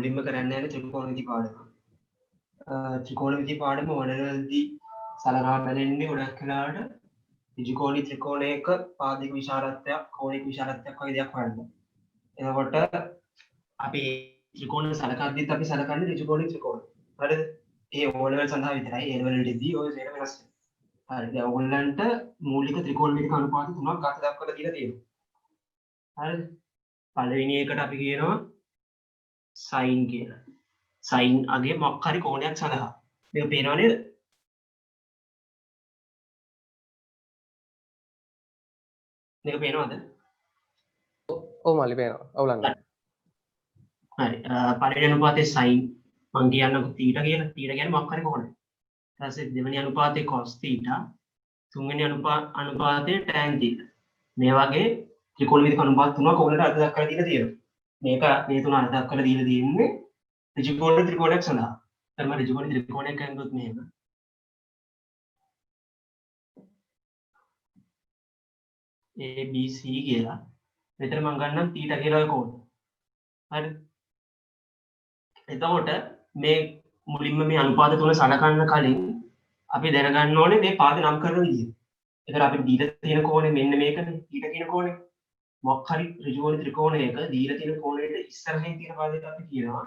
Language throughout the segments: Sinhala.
මුලින්ම කරන්න යන්නේ ත්‍රිකෝණමිති පාඩම. ත්‍රිකෝණමිති පාඩම වලදී සලකා බලන්නේ ගොඩක් වෙලාවට ඍජුකෝණී ත්‍රිකෝණයක පාදික විශාලත්වයක් කෝණික විශාලත්වයක් වගේ දෙයක් හොයන්න. එතකොට අපි ත්‍රිකෝණ සලකද්දිත් අපි සලකන්නේ ඍජුකෝණී ත්‍රිකෝණ. හරිද? ඒ O level සඳහා විතරයි. A level වලදී ඔය සේර වෙනස් වෙනවා. හරි. දැන් ඔයගොල්ලන්ට මූලික ත්‍රිකෝණමිතික අනුපාත තුනක් ගත දක්වලා දීලා තියෙනවා. හරිද? පළවෙනි එකට අපි කියනවා sin කියලා. sin අගේ මොකක් හරි කෝණයක් සඳහා. මේක පේනව නේද? මේක පේනවද? ඔව් මල්ලි පේනවා. අවුලන්නේ. හරි. පළවෙනි අනුපාතේ sin මං කියන්නකො θ කියලා. θ කියන්නේ මොකක් හරි කෝණයක්. ඊට පස්සේ දෙවෙනි අනුපාතේ cos θ, තුන්වෙනි අනුපාතේ tan θ. මේ වගේ ත්‍රිකෝණමිතික අනුපාත තුනක් ඔයගොල්ලන්ට අර්ථ දක්වලා දීලා තියෙනවා. මේක මේ තුන අර්ථ දක්වලා දීලා තියෙන්නේ ඍජුකෝණී ත්‍රිකෝණයක් සඳහා. ඊට ඍජුකෝණී ත්‍රිකෝණයක් කියනකොට මෙහෙම ABC කියලා. මෙතන මම ගන්නම් θ කියලා කෝණය. හරිද? එතකොට මේ මුලින්ම මේ අනුපාත තුන සලකන්න කලින් අපි දැනගන්න ඕනේ මේ පාද නම් කරන විදිය. ඒතර අපි දීලා තියෙන කෝණය මෙන්න මේකනේ. θ කියන කෝණය. මොකක් හරි ඍජුකෝණී ත්‍රිකෝණයක දීලා තියෙන කෝණයට ඉස්සරහින් තියෙන පාදයට අපි කියනවා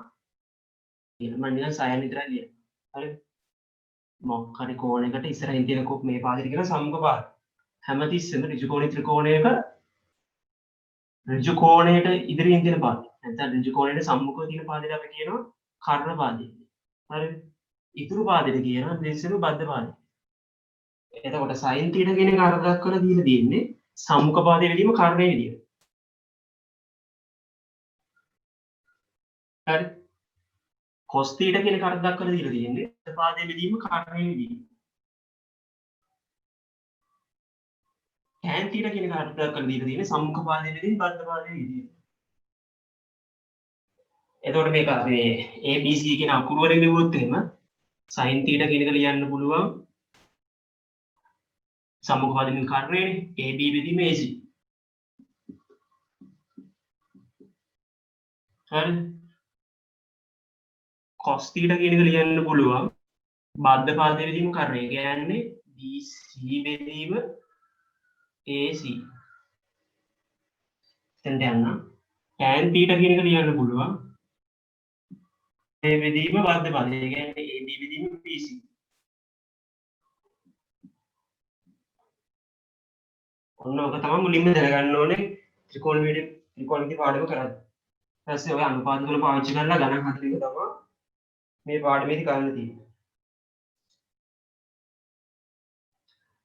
කියලා. මම නිකන් සයන් විතරයි ලියන්නේ. හරිද? මොකක් හරි කෝණයකට ඉස්සරහින් තියෙන මේ පාදයට කියන සම්මුඛ පාද. හැමතිස්සෙම ඍජුකෝණී ත්‍රිකෝණයක ඍජු කෝණයට ඉදිරියෙන් තියෙන පාදය. නැත්නම් ඍජු කෝණයට සම්මුඛව තියෙන පාදයට අපි කියනවා කර්ණ පාදය. හරිද? ඉතුරු පාදයට කියනවා දෙසිරු බද්ධ පාදය. එතකොට sin θ කියන එක අර දක්වලා දීලා තියෙන්නේ සම්මුඛ පාදයේ විදීම කර්ණයේ විදියට. හරි. cos θ කියන එක අර දක්වලා දීලා තියෙන්නේ පාදයේ විදීම කර්ණයේ විදියට. tan θ කියන එක අර දක්වලා දීලා තියෙන්නේ සම්මුඛ පාදයේ විදීම බද්ධ පාදයේ විදියට. එතකොට මේක මේ ABC කියන අකුරු වලින් ලියුවොත් එහෙම sin θ කියන එක ලියන්න පුළුවන් සම්මුඛ පාදයෙන් කර්ණයේ AB විදීම AC. හරි. cos θ කියන එක ලියන්න පුළුවන් බද්ධ පාදයේ විදීම කර්ණය. කියන්නේ BC විදීම AC. එතෙන්ට යන්න. tan θ කියන එක ලියන්න පුළුවන් ඒ විදීම බද්ධ පාදය. කියන්නේ AB විදීම BC. ඔන්න ඔක තමයි මුලින්ම දැනගන්න ඕනේ ත්‍රිකෝණමිති පාඩම කරද්දී. ඊට පස්සේ ඔය අනුපාත තුන පාවිච්චි කරලා ගණන් හදන එක තමයි මේ පාඩමේදී කරන්න තියෙන්නේ.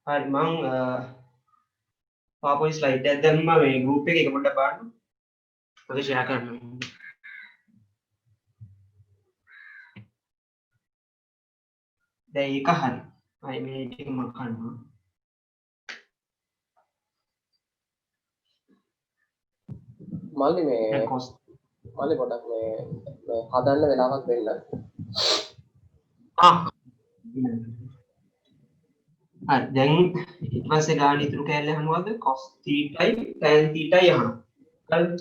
හරි මම PowerPoint slide එකක් දැම්මා මේ group එකේ ඒක පොඩ්ඩක් බලන්න. ඔක share කරන්න. දැන් ඒක හරි. අය මේ ටික මම කරනවා. මල්ලි මේ මල්ලි පොඩක් මේ හදන්න වෙලාවක් දෙන්න. හරි දැන් ඊට පස්සේ ගාන ඉතුරු කැලේ අහනවාද cos θයි tan θයි අහනවා. හරිද?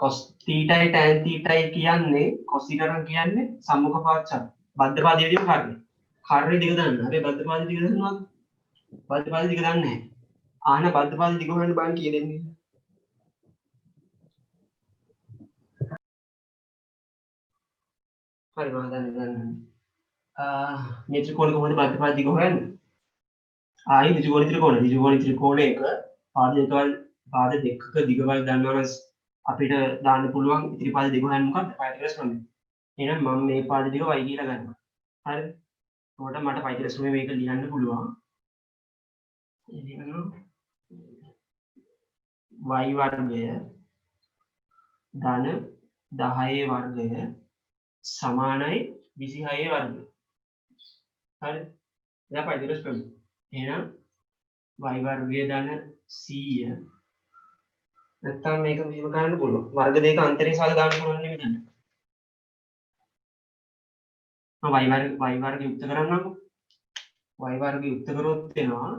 cos θයි tan θයි කියන්නේ cos θ නම් කියන්නේ සම්මුඛ පාදචාර. බද්ධ පාදයේ විදිහට කරන්නේ. කර්ණේ දිග දාන්න. හැබැයි බද්ධ පාදයේ දිග දාන්නවද? බද්ධ පාදයේ දිග දාන්නේ නැහැ. ආන බද්ධ පාදයේ දිග හොයන්න බලන්න කී දෙන්නේ. හරි මම දන්නේ. මේ ත්‍රිකෝණ කොහොමද බද්ධ පාදයේ දිග හොයන්නේ? ආයි ඍජුකෝණී ත්‍රිකෝණයක පාද දෙකක දිගවල් දන්නවනම් අපිට දාන්න පුළුවන් ඉතිරි පාද දිග හොයන්න මොකක්ද? පයිතගොරස් ප්‍රමේය. එහෙනම් මම මේ පාද දිග y කියලා ගන්නවා. හරිද? එතකොට මට පයිතගොරස් ප්‍රමේය මේක ලියන්න පුළුවන්. එහෙනම් y වර්ගය ධන 10 වර්ගය සමානයි 26 වර්ගය. හරිද? එයා පයිතගොරස් ප්‍රමේය. එහෙනම් y වර්ගය ධන 100 නැත්තම් මේක මෙහෙම ගන්න පුළුවන්. වර්ග දෙක අන්තරේ සාල දාන්න පුළුවන් නෙමෙයි දැන්. මම y වර්ගය යුක්ත කරන්නම්කෝ. y වර්ගය යුක්ත කරොත් වෙනවා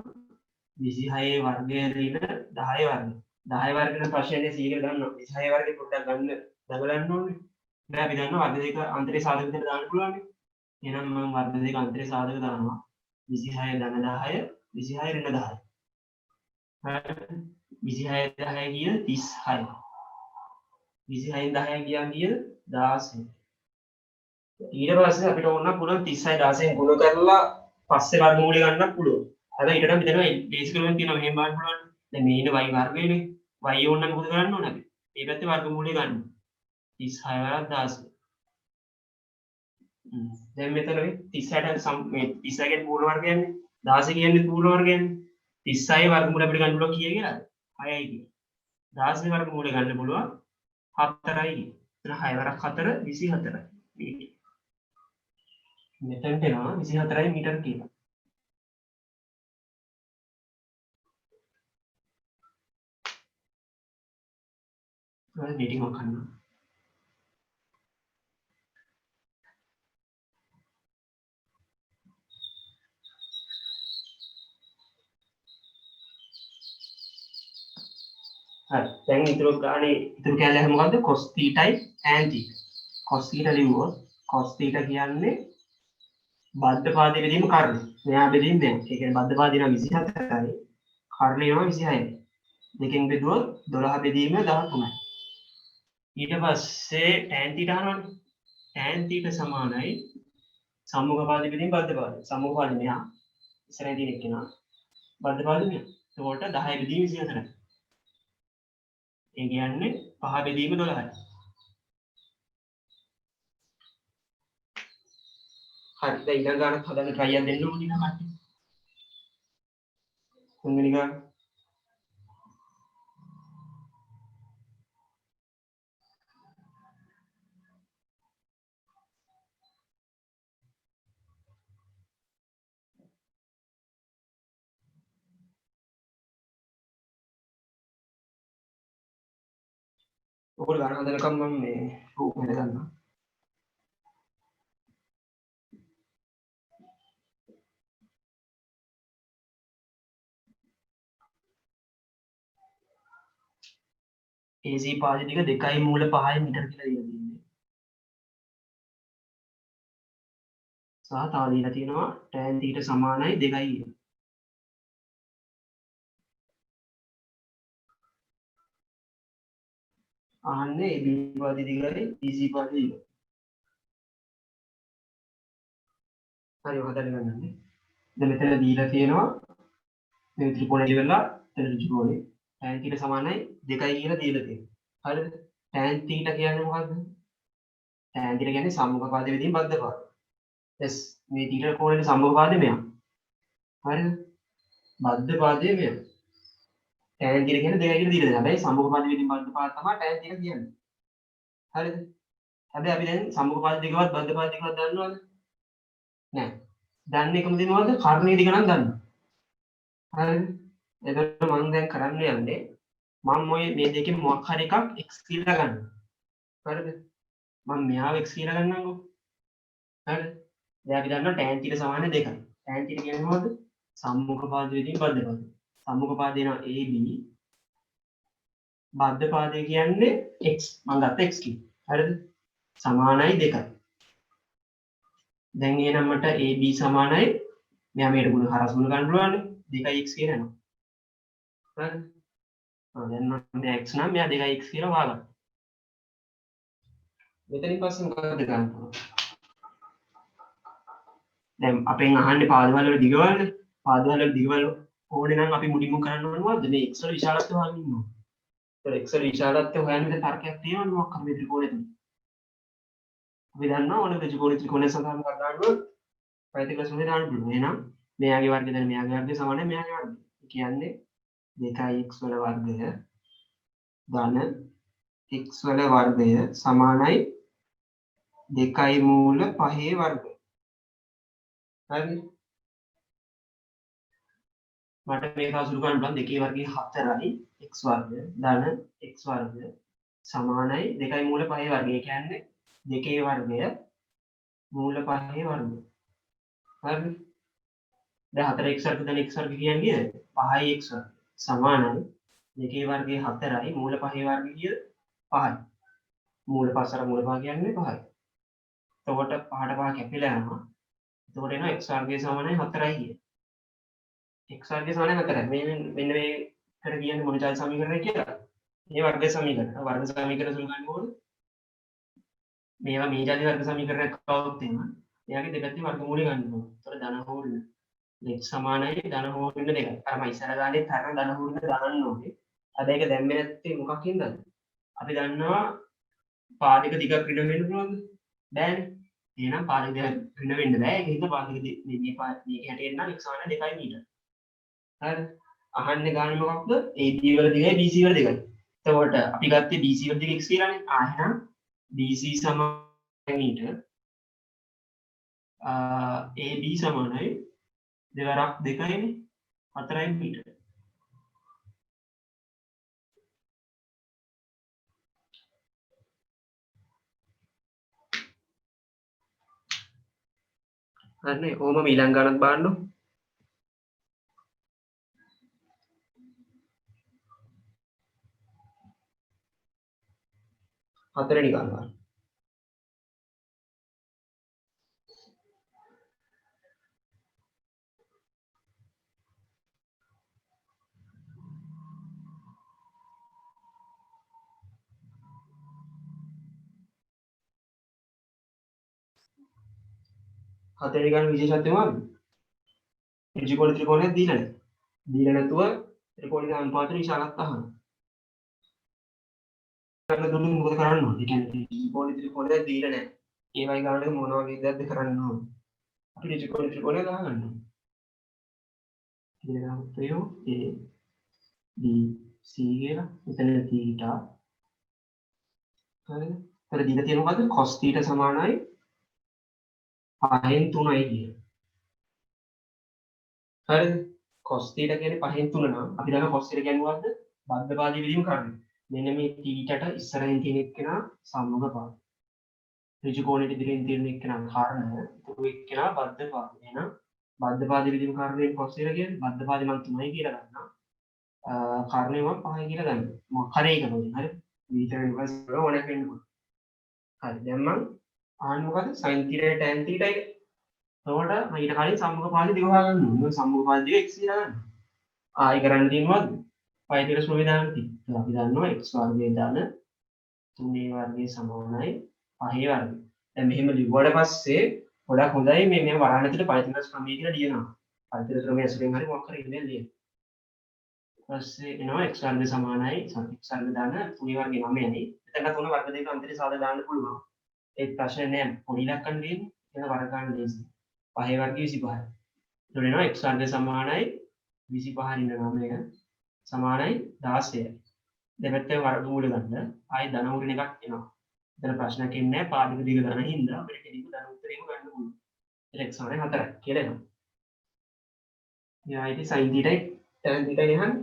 26 වර්ගය ඍණ 10 වර්ගය. 10 වර්ග නම් ප්‍රශ්නේ 100 කියලා දාන්නවා. 26 වර්ගය පොඩ්ඩක් ගන්න දඟලන්න ඕනේ. දැන් අපි දන්නවා වර්ග දෙක අන්තරේ සාධක විදිහට දාන්න පුළුවන්. එහෙනම් මම වර්ග දෙක අන්තරේ සාධක දානවා 26 ධන 10 26 ඍණ 10. හරි 26 10 කිය 36. 26 10 කිය 16. ඊට පස්සේ අපිට ඕන පුළුවන් 36 16 ගුණ කරලා පස්සේ වර්ගමූලය ගන්නත් පුළුවන්. හැබැයි ඊට නම් මෙතන බේසිකල් එකෙන් තියෙනවා මෙහෙම බලන්න පුළුවන්. දැන් මේ ඉන්නේ y වර්ගයනේ. y ඕන නම් මොකද කරන්න ඕන අපි? මේ පැත්තේ වර්ගමූලය ගන්න. 36 වරක් 16. දැන් මෙතන මේ 36ට මේ 36 කියන්නේ පූර්ණ වර්ගයන්නේ. 16 කියන්නේ පූර්ණ වර්ගයන්නේ. 36 වර්ගමූල අපිට ගන්න පුළුවන් කීය කියලාද? 6යි කිය. 16 වර්ගමූලය ගන්න පුළුවන් 4යි කිය. එතන 6 වරක් 4 24යි. මෙතනට එනවා 24යි මීටර කියලා. ඔය මීටින් එක ගන්නවා. හරි දැන් ඉතුරු ගානේ ඉතුරු කැලේ මොකද්ද cos θ යි tan θ. cos θ ලිව්වොත් cos θ කියන්නේ බද්ධ පාදයේ බෙදීම කර්ණය. මෙයා බෙදීම දැන් ඒ කියන්නේ බද්ධ පාදේ නම් 24යි කර්ණය වෙනවා 26යි. දෙකෙන් බෙදුවොත් 12 බෙදීම 13යි. ඊට පස්සේ tan θ අහනවනේ. tan θ සමානයි සම්මුඛ පාදයේ බෙදීම බද්ධ පාදේ. සම්මුඛ පාදේ මෙයා ඉස්සරහින් තියෙන එක්කෙනා බද්ධ පාදේ මෙයා. ඒකට 10 බෙදීම 24යි. ඒ කියන්නේ 5 බෙදීම 12යි. හරි දැන් ඊළඟ ගානක් හදන්න try එකක් දෙන්න ඕනේ නේද කට්ටිය? තුන්වෙනි ගාන ඔකට ගාන හදනකම් මම මේ රූප මෙහෙ ගන්නවා. AC පාදේ ටික 2 මූල 5 මීටර කියලා දීලා තියෙන්නේ. සහ තව දීලා තියෙනවා tan θ සමානයි 2යි කියලා. අහන්නේ AB පාදේ දිගයි BC පාදේ දිගයි. හරි හදන්න ගන්නන්නේ. දැන් මෙතන දීලා තියෙනවා මේ ත්‍රිකෝණය ඉවරලා එතන ත්‍රිකෝණය tan θ සමානයි 2යි කියලා දීලා තියෙනවා. හරිද? tan θ කියන්නේ මොකද්ද? tan θ කියන්නේ සම්මුඛ පාදයේ බෙදීම බද්ධ පාදය. yes මේ θ කෝණයේ සම්මුඛ පාදයේ මෙයා. හරිද? බද්ධ පාදයේ මෙයා. tan θ කියන්නේ 2යි කියලා දීලා දෙනවා. හැබැයි සම්මුඛ පාදයේ බෙදීම බද්ධ පාද තමයි tan θ කියන්නේ. හරිද? හැබැයි අපි දැන් සම්මුඛ පාද දෙකවත් බද්ධ පාද දෙකවත් දන්නවද? නෑ. දන්නේ එකම දේ මොකද්ද? කර්ණීය දිග නම් දන්නවා. හරිද? එතකොට මම දැන් කරන්න යන්නේ මම ඔය මේ දෙකෙන් මොකක් හරි එකක් x කියලා ගන්නවා. හරිද? මම මෙයාව x කියලා ගන්නම්කෝ. හරිද? දැන් අපි දන්නවා tan θ සමාන 2යි. tan θ කියන්නේ මොකද්ද? සම්මුඛ පාද වේදී බද්ධ පාද. සම්මුඛ පාදේ නම් AB බද්ධ පාදේ කියන්නේ x. මම ගත්ත x කියලා. හරිද? සමානයි 2යි. දැන් එහෙනම් මට AB සමානයි මෙයා මේකට ගුණ හරස් ගුණ ගන්න පුළුවන්නේ 2x කියලා යනවා. හරිද? දැන් මම x නම් මෙයා 2x කියලා වාගන්න. මෙතනින් පස්සේ මොකද ගන්න පුළුවන්? දැන් අපෙන් අහන්නේ පාදවල වල දිගවලනේ. පාදවල වල දිගවල ඕනේ නම් අපි මුලින්ම කරන්න ඕනේ මොකද්ද? මේ x වල විශාලත්වය හොයන්න ඕනේ. ඒතර x වල විශාලත්වය හොයන්න විදිහ තර්කයක් තියෙනවද මොකක් හරි මේ ත්‍රිකෝණෙද? අපි දන්නවා ඕනේ ත්‍රිකෝණය සඳහන් කරගන්නවා පැතිකඩ සුනේ දාන්න පුළුවන්. එහෙනම් මෙයාගේ වර්ගය දැන් මෙයාගේ වර්ගය සමානයි මෙයාගේ වර්ගය. ඒ කියන්නේ 2x වල වර්ගය ධන x වල වර්ගය සමානයි 2 මූල 5 වර්ගය. හරිද? මට මේක අසුරු කරන්න පුළුවන් 2 වර්ගය 4යි x වර්ගය ධන x වර්ගය සමානයි 2 මූල 5 වර්ගය. ඒ කියන්නේ 2 වර්ගය මූල 5 වර්ගය. හරිද? දැන් 4x වර්ග ධන x වර්ග කියන්නේ 5x වර්ග සමානයි 2 වර්ගයේ 4යි මූල 5 වර්ගය කිය 5යි. මූල පහ සර මූල පහ කියන්නේ 5යි. එතකොට 5ට 5 කැපිලා යනවා. එතකොට එනවා x වර්ගය සමානයි 4යි කිය. x වර්ගය සමානයි 4යි. මෙන්න මේකට කියන්නේ මොන ජාති සමීකරණය කියලා? මේ වර්ග සමීකරණ. වර්ග සමීකරණ සුළු ගන්න ඕනේ. මේවා මේ ජාති වර්ග සමීකරණයක් කවුරුත් එනවා. එයාගේ දෙපැත්තේ වර්ගමූලය ගන්න ඕනේ. එතකොට ධන හෝල්න x සමානයි ධන හෝල්න දෙකයි. අර මම ඉස්සර ගානේ තරණ ධන හෝල්න දාන්න ඕනේ. අද ඒක දැම්මේ නැත්තේ මොකක් හින්දාද? අපි දන්නවා පාදක දිගක් ඍණ වෙන්න පුළුවන්ද? බෑනේ. එහෙනම් පාදක දිග ඍණ වෙන්න බෑ. ඒක හින්දා පාදක මේක හැටියට නම් x සමානයි 2 මීටර. හරි. අහන්නේ ගානේ මොකක්ද? AB වල දිගයි BC වල දිගයි. එතකොට අපි ගත්තේ BC වල දිග x කියලානේ. එහෙනම් BC සමානයි මීටර. AB සමානයි දෙවරක් 2යිනේ 4යි මීටර. හරිනේ. ඕම ඊළඟ ගණන් බලන්න. හතරෙනි ගණන්. හතරෙනි ගණන් විශේෂත්වය මොකක්ද? ත්‍රිකෝණ ත්‍රිකෝණයක් දීලා නැහැ. දීලා නැතුව ත්‍රිකෝණික අනුපාතය විශාලත්ව අහනවා. කරන දුන්නු මොකද කරන්න ඕනේ? ඒ කියන්නේ ත්‍රිකෝණයක් දීලා නැහැ. ඒ වගේ ගානක මොන වගේ දෙයක්ද කරන්න ඕනේ? අපි ත්‍රිකෝණය ගහගන්න ඕනේ. කියලා ගත්තොත් A B C කියලා මෙතන θ හරිද? ඒතර දීලා තියෙන මොකද්ද? cos θ සමානයි 5න් 3යි කියන. හරිද? cos θ කියන්නේ 5න් 3 නම් අපි දන්නවා cos θ කියන්නේ මොකද්ද? බද්ධපාදී විදීම කරන්නේ. මෙන්න මේ θට ඉස්සරහින් තියෙන එක්කෙනා සම්මුඛ පාද. ත්‍රිකෝණයට ඉදිරියෙන් තියෙන එක්කෙනා කර්ණ, තුරු එක්කෙනා බද්ධපාද. එහෙනම් බද්ධපාදී විදීම කරන්නේ cos θ කියන්නේ බද්ධපාදී මම 3යි කියලා ගන්නවා. කර්ණය මම 5යි කියලා ගන්නවා. මොකක් හරි එකම දෙයක්. හරි? මීටර ඉන්වර්ස් වල ඕනෙක වෙන්න පුළුවන්. හරි. දැන් මම ආන්න මොකද sin θ tan θ එක. එතකොට මම ඊට කලින් සම්මුඛ පාදේ දිග හොයාගන්න ඕනේ. සම්මුඛ පාදේ දිග x කියලා ගන්න. ආයි කරන්න තියෙනවද? පයි තිර ස්වවිධාන තියෙනවා. අපි දන්නවා x වර්ගය දාන 3a වර්ගය සමානයි 5a වර්ගය. දැන් මෙහෙම ලිව්වට පස්සේ ගොඩක් හොඳයි මේ වරහන් ඇතුලේ පයි තිර ක්‍රමය කියලා ලියනවා. පයි තිර ක්‍රමය ඇසුරෙන් හරි මොකක් හරි ඉන්නේ ලියන්න. ඊපස්සේ එනවා x වර්ගය සමානයි x වර්ගය දාන 3a වර්ගය 9යි. එතන තුන වර්ග දෙක අන්තරේ සාදා දාන්න පුළුවන්. ඒක ප්‍රශ්නේ නෑ. පොඩි ඉලක්කම් දෙන්නේ. ඒක වර්ග ගන්න ලේසි. 5a වර්ගය 25යි. එතකොට එනවා x වර්ගය සමානයි 25 රින් 9 සමානයි 16යි. දෙපැත්තේ වර්ගමූල ගන්න. ආයි ධන මුලින් එකක් එනවා. එතන ප්‍රශ්නයක් එන්නේ නැහැ. පාදක දිග ගන්න හින්දා අපිට කෙලින්ම ධන උත්තරේම ගන්න පුළුවන්. x සමානයි 4යි කියලා එනවා. ඊට sin θ tan θ ගහන්න.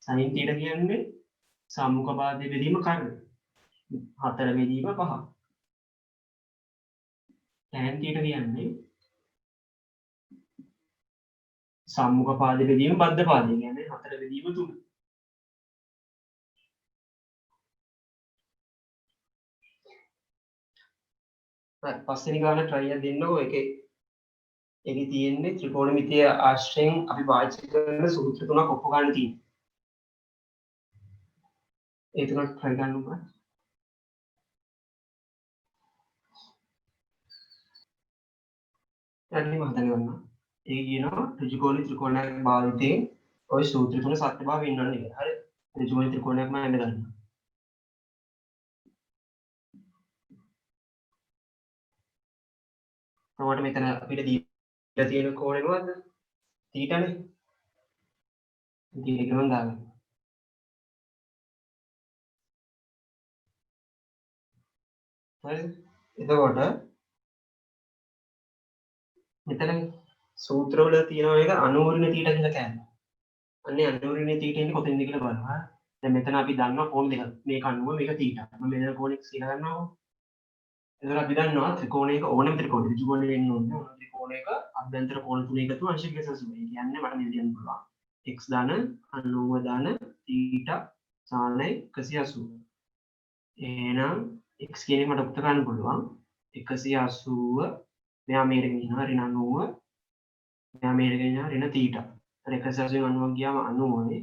sin θ කියන්නේ සම්මුඛ පාදයේ බෙදීම කර්ණ. 4 බෙදීම 5. tan θ කියන්නේ සම්මුඛ පාදයේ බෙදීම බද්ධ පාදයේ කියන්නේ 4 බෙදීම 3. හරි පස්වෙනි ගාන try එක දෙන්නකෝ. ඒකේ තියෙන්නේ ත්‍රිකෝණමිතිය ආශ්‍රයෙන් අපි පාවිච්චි කරන සූත්‍ර තුනක් ඔක්කො ගන්න තියෙනවා. ඒ තුනක් try ගන්න ඕන. යන්නේ මම හදන්න ගන්නවා. ඒ කියනවා ත්‍රිකෝණයක් භාවිතයෙන් ওই සූත්‍ර තුන සත්‍ය බව වෙන්නන්න කියලා. හරි. ත්‍රිකෝණයක් මම එන්න ගන්නවා. එතකොට මෙතන අපිට දීලා තියෙන කෝණය මොකද්ද? θ නේ. දීලා ගමන් දාගන්න. හරිද? එතකොට මෙතන සූත්‍රවල තියෙන එක අනුවරිණ θ කියලා කියනවා. අන්නේ අනුවරිණ θ ඉන්නේ කොතෙන්ද කියලා බලන්න. දැන් මෙතන අපි දන්නවා කෝණ දෙකක්. මේක 90 මේක θ. මම මෙතන කෝණ x කියලා ගන්නවා. එතකොට අපි දන්නවා ත්‍රිකෝණයක ඕනම ත්‍රිකෝණයක ත්‍රිකෝණය වෙන්න ඕනේ. ඕනම ත්‍රිකෝණයක අභ්‍යන්තර කෝණ තුන එකතු අංශික සමසමයි. ඒ කියන්නේ මට මෙහෙම ලියන්න පුළුවන්. x දාන 90 දාන θ සානයි 180. එහෙනම් x කියන එක මට උත්තර ගන්න පුළුවන් 180 මෙයා මේකට ගෙනියනවා ඍණ 90 මෙයා මේකට ගෙනියනවා ඍණ θ. හරි 180 90 ගියාම 90නේ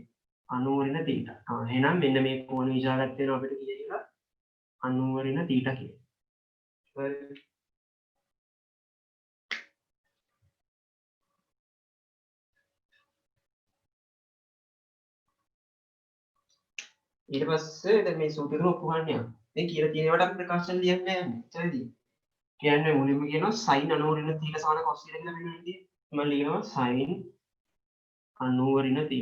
90 ඍණ θ. එහෙනම් මෙන්න මේ කෝණ විශාලත්වය වෙනවා අපිට කියලා 90 ඍණ θ කියලා. හරි. ඊට පස්සේ දැන් මේ සූත්‍රෙම ඔප්පු ගන්න යනවා. මේ කියලා තියෙනවට අපි ප්‍රකාශන ලියන්නේ නැහැ. එච්චරදී. කියන්නේ මුලින්ම කියනවා sin 90 ඍණ θ සමාන cos θ කියලා වෙන විදිය. මම ලියනවා sin 90 ඍණ θ.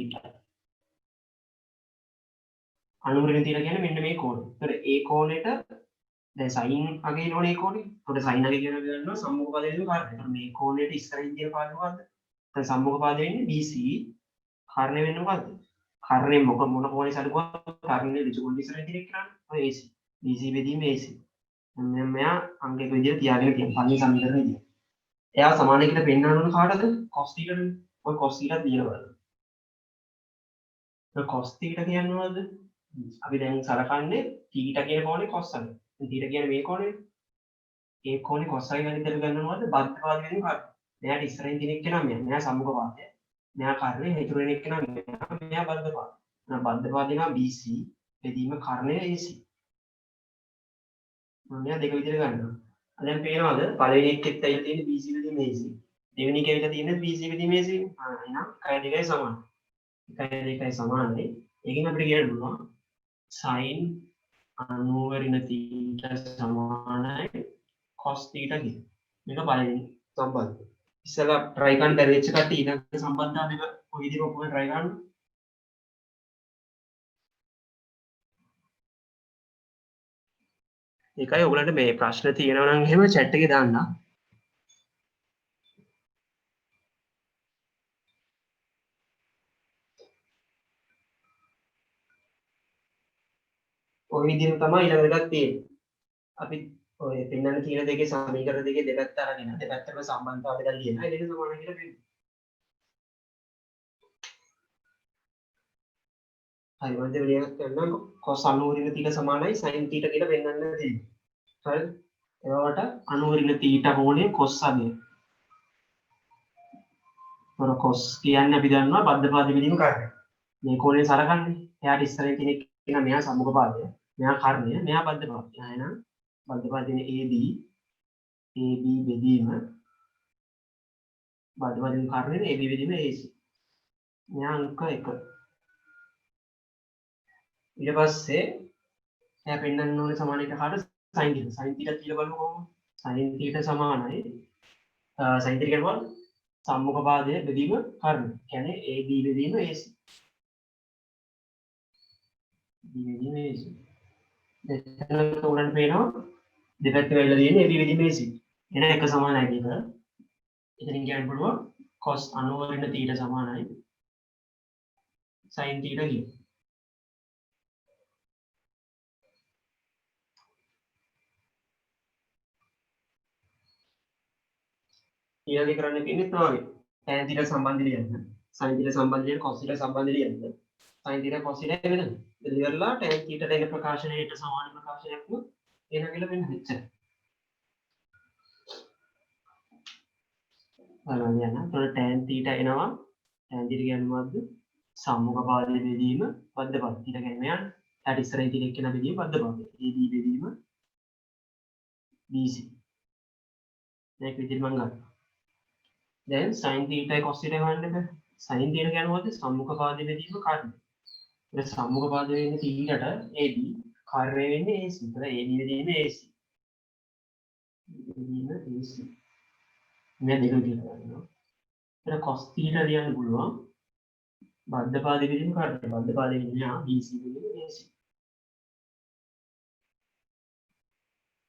90 ඍණ θ කියන්නේ මෙන්න මේ කෝණය. ඒතර ඒ කෝණයට දැන් sin අගේ නෝනේ ඒ කෝණේ. ඒතකොට sin අගේ කියන ගන්නවා සම්මුඛ පදයෙන් කාරණය. ඒතර මේ කෝණයට ඉස්සරින් තියෙන පාඩම මොකද්ද? දැන් සම්මුඛ පදයෙන් වෙන්නේ BC. කාරණය වෙන්නේ මොකද්ද? කාරණේ මොන කෝණේ සලකුවා කාරණේ ඍජුකෝණ ඉස්සරින් තියෙන එක නේද? AC. BC බෙදීම AC. මෙන්න මෙයා අංකයක විදිහට තියාගෙන තියෙන පන්නේ සමීකරණ විදිය. එයා සමාන කියලා පෙන්වන්න ඕන කාටද? cos θ නේ. ඔය cos θ දිනවල. ඔය cos θ කියන්නේ මොනවද? අපි දැන් සලකන්නේ θ කියන කෝණේ cos එක. θ කියන්නේ මේ කෝණේ. ඒ කෝණේ cos එක ගැන ඉතින් ගන්නවද? බද්ධපාද වෙනින් කාට? මෙයාට ඉස්සරහින් දින එක්කෙනා මෙයා. මෙයා සම්මුඛ පාදය. මෙයා කාරණේ හේතුරු වෙන එක්කෙනා මෙයා බද්ධපාද. එහෙනම් බද්ධපාද දෙනවා BC බෙදීම කාරණය AC. මම මෙයා දෙක විදිහට ගන්නවා. දැන් පේනවද? පළවෙනි එකෙත් ඇවිල්ලා තියෙන්නේ BC බෙදීම AC. දෙවෙනි එක ඇවිල්ලා තියෙන්නේ BC බෙදීම AC. එහෙනම් කය දෙකයි සමාන. කය දෙකයි සමානයි. ඒකෙන් අපිට කියන්න පුළුවන් sin 90 ඍණ θ සමානයි cos θ කියලා. මේක පළවෙනි සම්බන්ධය. ඉස්සලා try කරන්න බැරි වෙච්ච කට්ටිය ඊළඟ සම්බන්ධතාව මේක කොයි විදිහට ඔක්කොම try කරන්න. ඒකයි ඔයගලන්ට මේ ප්‍රශ්න තියෙනවා නම් එහෙම chat එකේ දාන්න. ඔය විදිහට තමයි ඊළඟ එකක් තියෙන්නේ. අපි ඔය පෙන්වන්න තියෙන දෙකේ සමීකරණ දෙකේ දෙපැත්ත අරගෙන දෙපැත්තම සම්බන්ධතාව දෙකක් ලියනවා. ඒ දෙක සමාන කියලා පෙන්නනවා. හරි මම දෙවියන් කරනවා cos 90 ඍණ θ සමානයි sin θ කියලා පෙන්වන්න තියෙන්නේ. හරි. එතකොට 90 ඍණ θ කෝණය cos අගය. තොර cos කියන්නේ අපි දන්නවා බද්ධපාද බෙදීම කාර්යය. මේ කෝණය සලකන්නේ. එයාට ඉස්සරහින් තියෙන කෙනා මෙයා සම්මුඛ පාදය. මෙයා කර්ණය, මෙයා බද්ධපාදය. එහෙනම් බද්ධපාදයේ AB බෙදීම බද්ධපාදයෙන් කර්ණය AB බෙදීම AC. මෙයා අංක 1. ඊට පස්සේ එයා පෙන්වන්න ඕනේ සමාන එක කාට sin θ. sin θ කියලා බලමු කොහොමද? sin θ සමානයි sin θ කියනවා සම්මුඛ පාදයේ බෙදීම කර්ණය. කියන්නේ AB බෙදීම AC. B බෙදීම AC. දැන් උනන් පේනවා දෙපැත්ත වෙලා තියෙන්නේ AB බෙදීම AC. එන එක සමානයි මේක. එතනින් කියන්න පුළුවන් cos 90 ඍණ θ සමානයි sin θ කියලා. ඊළඟ කරන්න තියෙන්නේ තමයි tan θ සම්බන්ධය ලියන්න. sin θ සම්බන්ධය cos θ සම්බන්ධය ලියන්න. sin θ cos θ වෙනද? ඉතින්ලා tan θ දෙන ප්‍රකාශනයට සමාන ප්‍රකාශනයක්ම එන කියලා වෙන මෙච්චර. බලන්න යන. ඒතකොට tan θ එනවා. tan θ කියන්නේ මොකද්ද? සම්මුඛ පාදයේ බෙදීම බද්ධපාද. θ කියන්නේ මෙයන්. ඊට ඉස්සරහින් තියෙන එක්කෙනා බෙදීම බද්ධපාද. AB බෙදීම BC. මේක විදිහට මම ගන්නවා. දැන් sin θ cos θ ගන්න බෑ. sin θ කියන්නේ මොකද්ද? සම්මුඛ පාදයේ බෙදීම කාර්යය. ඒක සම්මුඛ පාදයේ වෙන්නේ θ ට AB කාර්යය වෙන්නේ AC. ඒතර AB බෙදීම AC. බෙදීම AC. මේ දෙක විදිහට ගන්නවා. ඒතර cos θ ලියන්න පුළුවන්. බද්ධපාදයේ බෙදීම කාර්යය. බද්ධපාදයේ වෙන්නේ BC බෙදීම AC.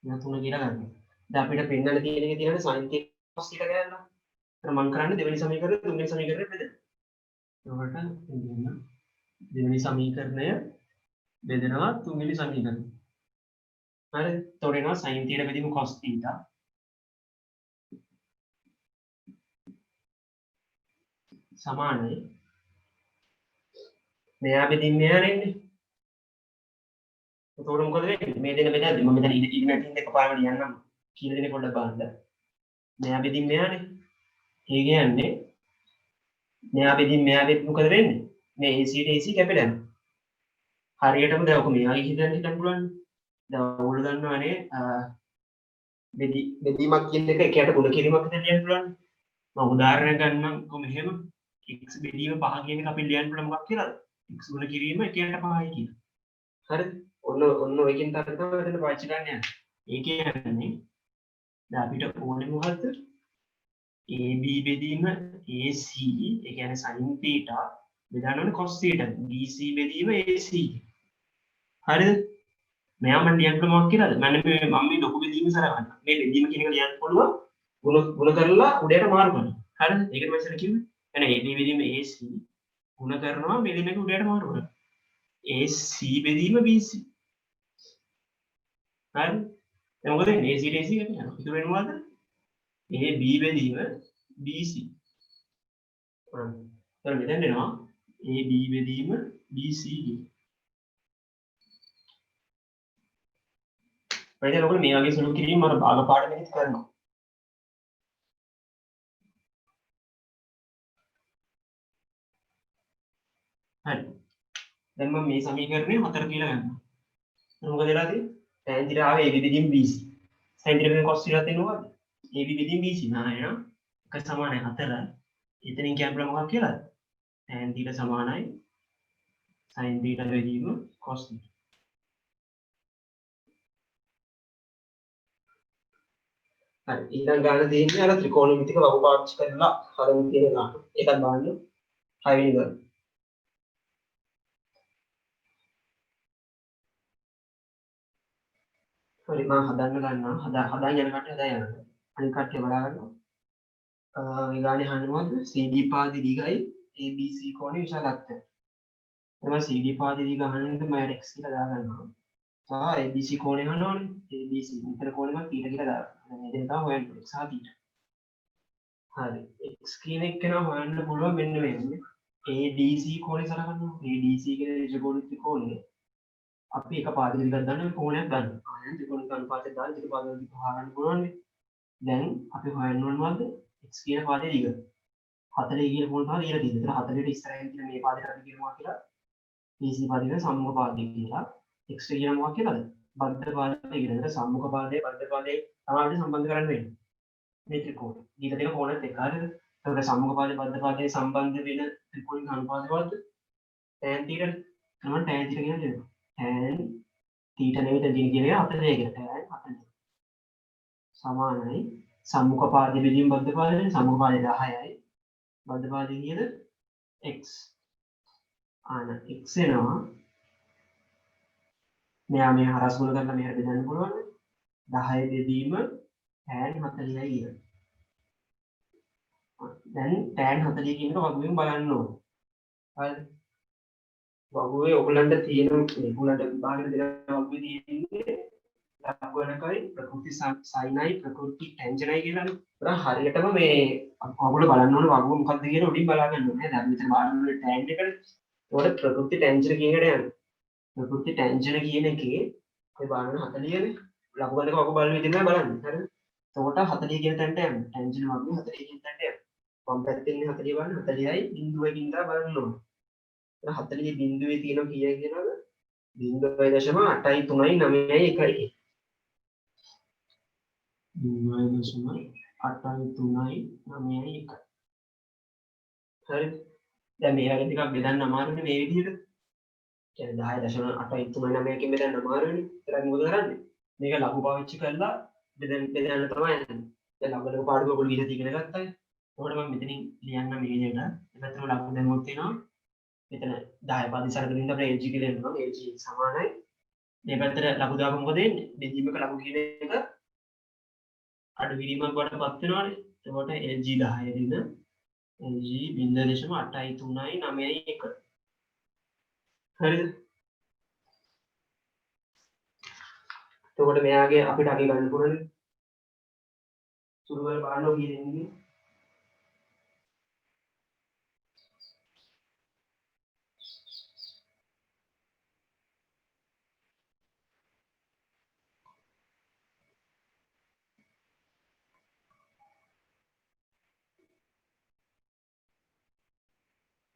මේ තුන කියලා ගන්නවා. දැන් අපිට පෙන්වන්න තියෙන එක තියෙනවා sin θ cos θ ගන්නවා. මම කරන්නේ දෙවෙනි සමීකරණය තුන්වෙනි සමීකරණය බෙදෙන්න. ඒකට දෙවෙනි සමීකරණය බෙදෙනවා තුන්වෙනි සමීකරණය. හරි. එතකොට එනවා sin θ බෙදීම cos θ සමානයි මෙයා බෙදීම මෙයා නෙන්නේ. එතකොට මොකද වෙන්නේ? මේ දෙන බෙදද්දි මම මෙතන ඉග්නටින් එක පාරකට යන්නම් කියලා දෙන්නේ පොඩ්ඩක් බලන්න. මෙයා බෙදින් මෙයානේ. ඒ කියන්නේ මෙයා බෙදින් මෙයා බෙද මොකද වෙන්නේ? මේ AC ට AC කැපෙලා යනවා. හරියටම දැන් ඔක මෙයාගේ හිතන්න පුළුවන්. දැන් ඔයගොල්ලෝ දන්නවනේ බෙදීමක් කියන එක එකයට ගුණ කිරීමක් විතර ලියන්න පුළුවන්. මම උදාහරණයක් ගන්නම් කොහොම මෙහෙම x බෙදීම 5 කියන එක අපි ලියන්න පුළුවන් මොකක් කියලාද? x ගුණ කිරීම එකයට 5යි කියලා. හරිද? ඔන්න ඔයකින් තමයි එතන පාවිච්චි කරන්න යන්නේ. ඒ කියන්නේ දැන් අපිට ඕනේ මොකද්ද? AB බෙදීම AC ඒ කියන්නේ sin θ බෙදන්න ඕනේ cos θ. BC බෙදීම AC. හරිද? මෙයා මම ලියන්න මොකක් කියලාද? මම මේ ලොකු බෙදීම සරහන. මේ බෙදීම කියන එක ලියන්න පුළුවන්. ගුණ කරලා උඩයට මාරු කරනවා. හරිද? ඒකට මම ඉස්සෙල්ලා කිව්වේ. එහෙනම් AB බෙදීම AC ගුණ කරනවා බෙදීම එක උඩයට මාරු කරනවා. AC බෙදීම BC. හරිද? දැන් මොකද වෙන්නේ? AC ට AC ගන්න යනවා. ඒක වෙන්නේ මොකද්ද? AB බෙදීම BC. දැන් මෙතෙන් එනවා AB බෙදීම BC කියන. වැඩි ලොකුට මේ වගේ සුළු කිරීම මම භාග පාඩමෙදිත් කරනවා. හරි. දැන් මම මේ සමීකරණය 4 කියලා ගන්නවා. මොකද වෙලා තියෙන්නේ? tan θ ආවේ AB බෙදීම BC. sin θ වෙන cos θ තියෙනවද? AB බෙදීම BC නා එනවා. එක සමානයි 4. එතනින් කියන්න මොකක් කියලාද? tan θ සමානයි sin θ බෙදීම cos θ. හරි ඊළඟ ගන්න දෙන්නේ අර ත්‍රිකෝණමිතික වගු පාවිච්චි කරලා හදන්න තියෙන ගාන. ඒකත් බලන්න 6 වෙනි ගාන. හරි මම හදන්න ගන්නවා. හදාගෙන යන කට්ටිය හදා යනවා. අනිත් කට්ටිය බලා ගන්නවා. ඒ ගානේ අහන්නවද CD පාදි දිගයි ABC කෝණේ විශාලත්වය. එතන CD පාදි දිග අහන්නද මම x කියලා දා ගන්නවා. සහ ABC කෝණේ අහනවනේ. ABC විතර කෝණයක් θ කියලා දානවා. දැන් මේක තමයි හොයන්නේ x සහ θ. හරි x කියන එක නම් හොයන්න පුළුවන් මෙන්න මේන්නේ. ADC කෝණේ සලකනවා. ADC කියන ත්‍රිකෝණ ත්‍රිකෝණේ අපි එක පාදයක දිගක් ගන්න කෝණයක් ගන්නවා. ආයෙත් ත්‍රිකෝණ අනුපාතය දාලා ත්‍රික පාදවල දිග හොයාගන්න පුළුවන් නේ. දැන් අපි හොයන්න ඕන මොකද්ද? x කියන පාදයේ දිග. 40 කියන කෝණ තමයි ඊට තියෙන්නේ. ඒතර 40ට ඉස්සරහින් තියෙන මේ පාදයට අපි කියනවා කියලා BC පාදයේ සම්මුඛ පාදය කියලා. x කියන මොකක් කියලාද? බද්ධ පාදය කියලා. ඒතර සම්මුඛ පාදයේ බද්ධ පාදයේ තමයි අපිට සම්බන්ධ කරන්න වෙන්නේ. මේ ත්‍රිකෝණ. ඊට තියෙන කෝණත් එක හරියද? ඒතර සම්මුඛ පාදයේ බද්ධ පාදයේ සම්බන්ධ වෙන ත්‍රිකෝණික අනුපාතය වලද tan θ තමයි tan θ කියන්නේ. tan θ නෙවෙයි tan කියන්නේ 40 කියලා. tan 40 සමානයි සම්මුඛ පාදයේ බෙදීම බද්ධ පාදයේ සම්මුඛ පාදයේ 10යි. බද්ධ පාදයේ කියද x ආන x එනවා. මෙයා මේ හරස් ගුණ කරලා මෙහෙට බෙදන්න පුළුවන්. 10 බෙදීම tan 40යි කියන. දැන් tan 40 කියන එක වගුවෙන් බලන්න ඕනේ. හරිද? වගුවේ ඔයගලන්ට තියෙන ඒගොල්ලන්ට විභාගෙට දෙන වගුවේ තියෙන්නේ ලකුණකයි ප්‍රකෘති සයිනයි ප්‍රකෘති ටැන්ජනයි කියලානේ. ඒක හරියටම මේ ඔයගොල්ලෝ බලන්න ඕනේ වගුව මොකක්ද කියලා උඩින් බලා ගන්න ඕනේ. දැන් මෙතන බලන්න ඕනේ ටැන් එකට. ඒකට ප්‍රකෘති ටැන්ජන කියන එකට යන්න. ප්‍රකෘති ටැන්ජන කියන එකේ ඔය බලන්න 40නේ. ලකුණක වගුව බලන විදිහ තමයි බලන්නේ. හරිද? එතකොට 40 කියන තැනට යන්න. ටැන්ජන වගුව 40 කියන තැනට යන්න. වම් පැත්තේ ඉන්නේ 40 බලන්න 40යි බිඳුවකින් දා බලන්න ඕනේ. 40 බිඳුවේ තියෙනවා කීයද කියනවද? 0.83යි 9යි 1යි. 0.83යි 9යි 1යි. හරිද? දැන් මේ වගේ ටිකක් බෙදන්න අමාරුනේ මේ විදිහට. කියන්නේ 10.83යි 9කින් බෙදන්න අමාරුනේ. ඒතරම් මොකද කරන්නේ? මේක ලඝු පාවිච්චි කරලා බෙදන්න තමයි යන්නේ. දැන් ලඝුලක පාඩුව ඔයගොල්ලෝ ඉගෙන ඉගෙන ගත්තා. ඒකට මම මෙතනින් ලියන්න මේ විදිහට. එතනම ලඝු දැනුමක් තියෙනවා. මෙතන 10 පාද ඉස්සරහින් අපේ LG කියලා එනවා. LG සමානයි. මේ පැත්තට ලඝු දාපුවම මොකද වෙන්නේ? බෙදීමක ලඝු කියන එක අඩු වීමක් වඩපත් වෙනවානේ. එතකොට LG 10 දින LG 0.83යි 9යි 1. හරිද? එතකොට මෙයාගේ අපිට අගේ ගන්න පුළුවන් සුළු වල බලන්න කියන්නේ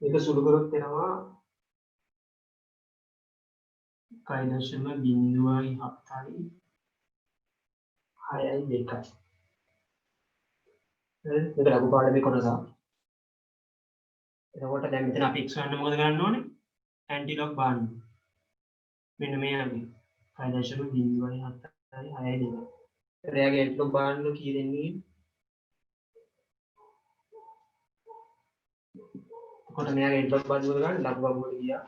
මේක සුළු කරොත් එනවා 1.07යි 6යි 2යි. හරිද? මේක ලඝු පාඩමේ කොටස. එතකොට දැන් මෙතන අපි x ගන්න මොකද ගන්න ඕනේ? ඇන්ටිලොග් බාන්න. මෙන්න මේ වගේ 1.07යි 6යි 2යි. එයාගේ ඇන්ටිලොග් බාන්න කී දෙන්නේ? කොට මෙයාගේ ඇන්ටිලොග් බාන්න මොකද ගන්න? ලඝු බහුවල ගියා.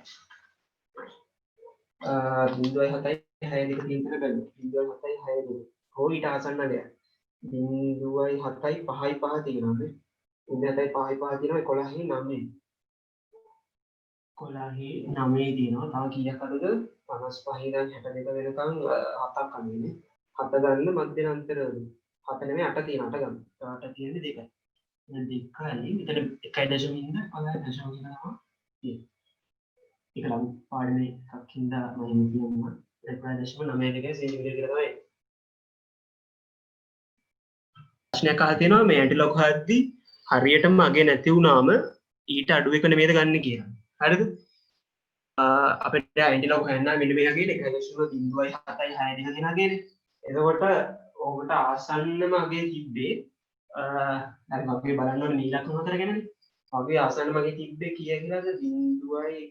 0.7යි 6යි 2 තියෙන තැන බලන්න. 0.7යි 6යි 2. කොහොම ඊට ආසන්න නෑ. 0.7යි 5යි 5 තියෙනවා නේ. 0.7යි 5යි 5 තියෙනවා 11යි 9යි. 11යි 9යි තියෙනවා. තව කීයක් අඩුද? 55 ඉඳන් 62 වෙනකන් 7ක් අඩුයිනේ. 7 ගන්න මධ්‍යන අන්තරවල. 7 නෙමෙයි 8 තියෙනවා. 8 ගන්න. 8 තියෙන්නේ 2යි. දැන් 2යි මෙතන 1.0 ඉඳන් 11.0 කියනවා. ඒක ලඝු පාඩමේ එකක් හින්දා මම කියනවා 1.92 සෙන්ටිමීටර කියලා තමයි. ප්‍රශ්නයක් අහලා තියෙනවා මේ ඇන්ටිලොග් හදද්දි හරියටම අගේ නැති වුණාම ඊට අඩු එක නෙමෙයිද ගන්න කියලා. හරිද? අපිට ඇන්ටිලොග් හොයන්න මෙන්න මේ වගේ 1.07යි 6යි 2 දෙනා කියන්නේ. එතකොට ඔබට ආසන්නම අගේ තිබ්බේ හරි අපි බලන්න ඕනේ නීලක්ෂණ හතර ගැනනේ. වගේ ආසන්නම අගේ තිබ්බේ කීය කියලාද 0.7යි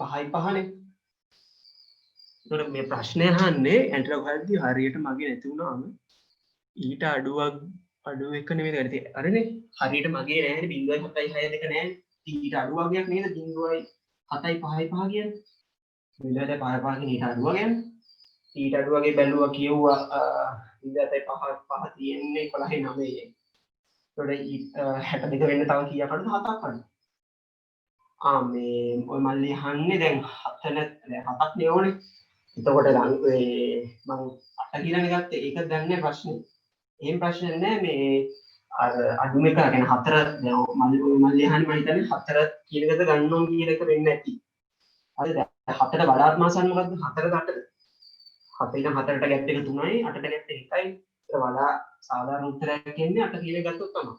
5යි 5නේ. ඒතකොට මේ ප්‍රශ්නය අහන්නේ ඇන්ටිලොග් හදද්දි හරියට මගේ නැති වුණාම ඊට අඩු එක නෙමෙයිද ගත්තේ. හරිනේ. හරියට මගේ නෑනේ 0.7යි 6යි 2 නෑනේ. ඊට අඩු වගේක් නේද 0.7යි 5යි 5 කියන්නේ. 0.7යි 5යි 5 කියන්නේ ඊට අඩු වගේ. ඊට අඩු වගේ බැලුවා කියුවා 0.7යි 5 තියෙන්නේ 11යි 9යි. ඒතකොට 62 වෙන්න තව කීයක් අඩුද? 7ක් අඩු. මේ ඔය මල්ලි අහන්නේ දැන් 7ක් නේ ඕනේ. එතකොට මම 8 කියලානේ ගත්තේ. ඒක දැන් නෑ ප්‍රශ්නේ. එහෙම ප්‍රශ්නයක් නෑ මේ අර අඩුම එක يعني 4 දැන් මල්ලි අහන්නේ මම හිතන්නේ 4 කියන එකද ගන්න ඕන කියන එක වෙන්නේ නැති. හරිද? 4ට වඩාත් මාසන් මොකද්ද? 4ද 8ද? 7 ඉඳන් 4ට ගැප් එක 3යි 8ට ගැප් එක 1යි. ඒක වඩා සාධාරණ උත්තරයක් එන්නේ 8 කියන එක ගත්තොත් තමයි.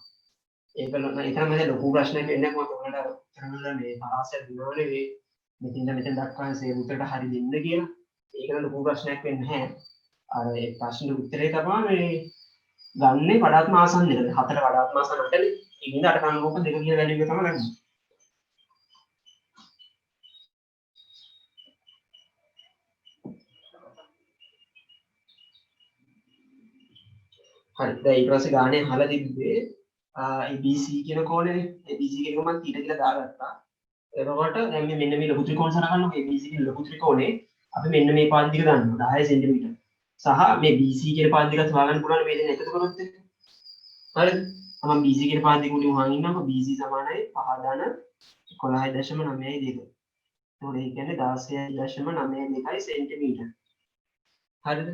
ඒක නම් මම ලොකු ප්‍රශ්නයක් වෙන්නේ නැහැ මොකද ඔයාලට උත්තර වල මේ පරාසය දිනවනේ මේ මෙතෙන් දක්වා සේ උත්තරට හරි දෙන්න කියලා. ඒක නම් ලොකු ප්‍රශ්නයක් වෙන්නේ නැහැ. අර ඒ ප්‍රශ්නේ උත්තරේ තමයි මේ ගන්නේ වඩාත්ම ආසන්න එකද 4ට වඩාත්ම ආසන්න 8නේ. ඒකින්ද 8 කන්න ඕක 2 කියන වැලියු එක තමයි ගන්නේ. හරි. දැන් ඊට පස්සේ ගානේ අහලා තිබ්බේ ABC කියන කෝණයනේ. ABC කියන එක මම θ කියලා දාගත්තා. එතකොට දැන් මේ මෙන්න මේ ලඝු ත්‍රිකෝණ සරහන්න ABC කියන ලඝු ත්‍රිකෝණේ අපි මෙන්න මේ පාද දිග ගන්නවා 10 සෙන්ටිමීටර. සහ මේ BC කියන පාද දිගත් හොයාගන්න පුළුවන් මේ දෙක එකතු කරොත් එක්ක. හරිද? මම BC කියන පාද දිග උඩින් හොයන් ඉන්නවා. BC සමානයි 5.11.92. එතකොට ඒ කියන්නේ 16.92 සෙන්ටිමීටර. හරිද?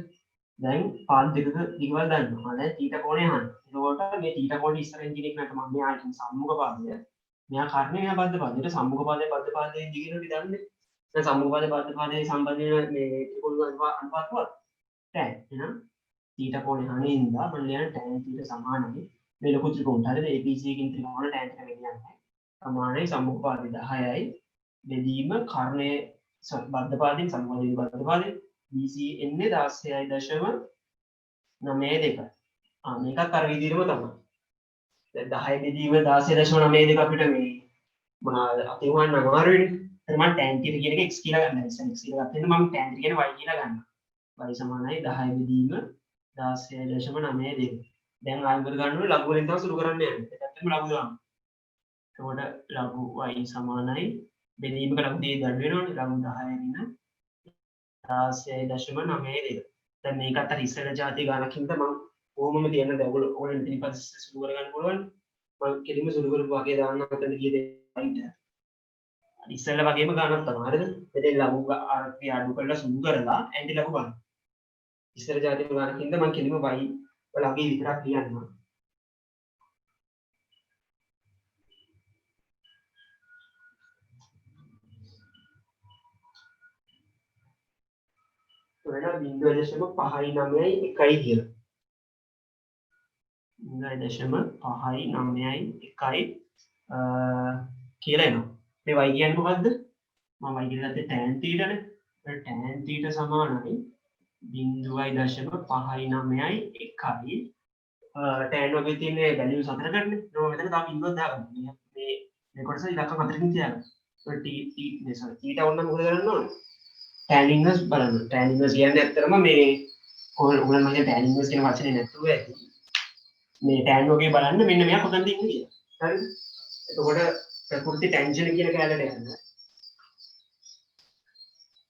දැන් පාද දෙකක දිගවල් ගන්නවා. දැන් θ කෝණය අහන්න. එතකොට මේ θ කෝණය ඉස්සරහින් කියන එක නට මම මෙයා කියන සම්මුඛ පාදය. මෙයා කර්ණය මෙයා බද්ධ පාදයට සම්මුඛ පාදයේ බද්ධ පාදයේ දිගිනුත් ඉදන්නේ. දැන් සම්මුඛ පාදයේ බද්ධ පාදයේ සම්බන්ධ මේ ත්‍රිකෝණ අනුපාතවත් tan. එහෙනම් θ කෝණය අහනින්දා මම ලියන tan θ සමානයි මේ ලොකු ත්‍රිකෝණයට. හරිද? ABC කින් ත්‍රිකෝණ tan එක කියන්නේ. සමානයි සම්මුඛ පාදයේ 10යි බෙදීම කර්ණයේ බද්ධ පාදයෙන් සම්මුඛ පාදයේ බද්ධ පාදයේ BC එන්නේ 16.92. මේකත් අර විදිහටම තමයි. දැන් 10 බෙදීම 16.92 අපිට මේ මොනවාද අපි හොයන්න අමාරු වෙන්නේ. ඒත් මම tan කියන එක x කියලා ගන්නවා. ඉතින් x කියලා ගත්තම මම tan කියන y කියලා ගන්නවා. y සමානයි 10 බෙදීම 16.92. දැන් ආයෙත් ගන්න ලඝු වලින් තමයි සුළු කරන්න යන්නේ. ඒකටම ලඝු දාන්න. එතකොට ලඝු y සමානයි බෙදීමක ලඝු දෙක ගන්න වෙනවනේ. ලඝු 10 වෙන 16.92. දැන් මේකත් අර ඉස්සර જાති ගානක් හින්දා මම කොහොමම තියන්න දැන් ඕගොල්ලෝ ඉතින් පස්සේ සුළු කරගන්න පුළුවන්. මම කෙලින්ම සුළු කරපු වගේ දාන්න හිතන කීයද right. ඉස්සෙල්ලා වගේම ගානක් තමයි. හරිද? මෙතෙන් ලඝු ආර්ථය අඩු කරලා සුළු කරලා ඇන්ටි ලඝු ගන්න. ඉස්සර જાති ගානක් හින්දා මම කෙලින්ම y වල අගේ විතරක් කියන්නම්. වෙන 0.591යි කියලා. 0.591යි කියලා එනවා. මේ y කියන්නේ මොකද්ද? මම y කියලා ගත්තේ tan θ නේ. tan θ සමානයි 0.591යි tan වගේ තියෙන වැලියුස් හතරකටනේ. මම මෙතන තව බිංදුවක් දාගන්නවා. මේ කොටස ඉලක්කම් හතරකින් තියාගන්න. t θ වුණා මොකද කරන්න ඕනේ? tan inverse බලන්න. tan inverse කියන්නේ ඇත්තටම මේ ඔයගොල්ලෝ මම tan inverse කියන වචනේ නැතුව ඇති. මේ tan වගේ බලන්න මෙන්න මෙයා කොතනද ඉන්නේ කියලා. හරිද? එතකොට ප්‍රකෘති ටැන්ජන් කියන කැලේට යන්න.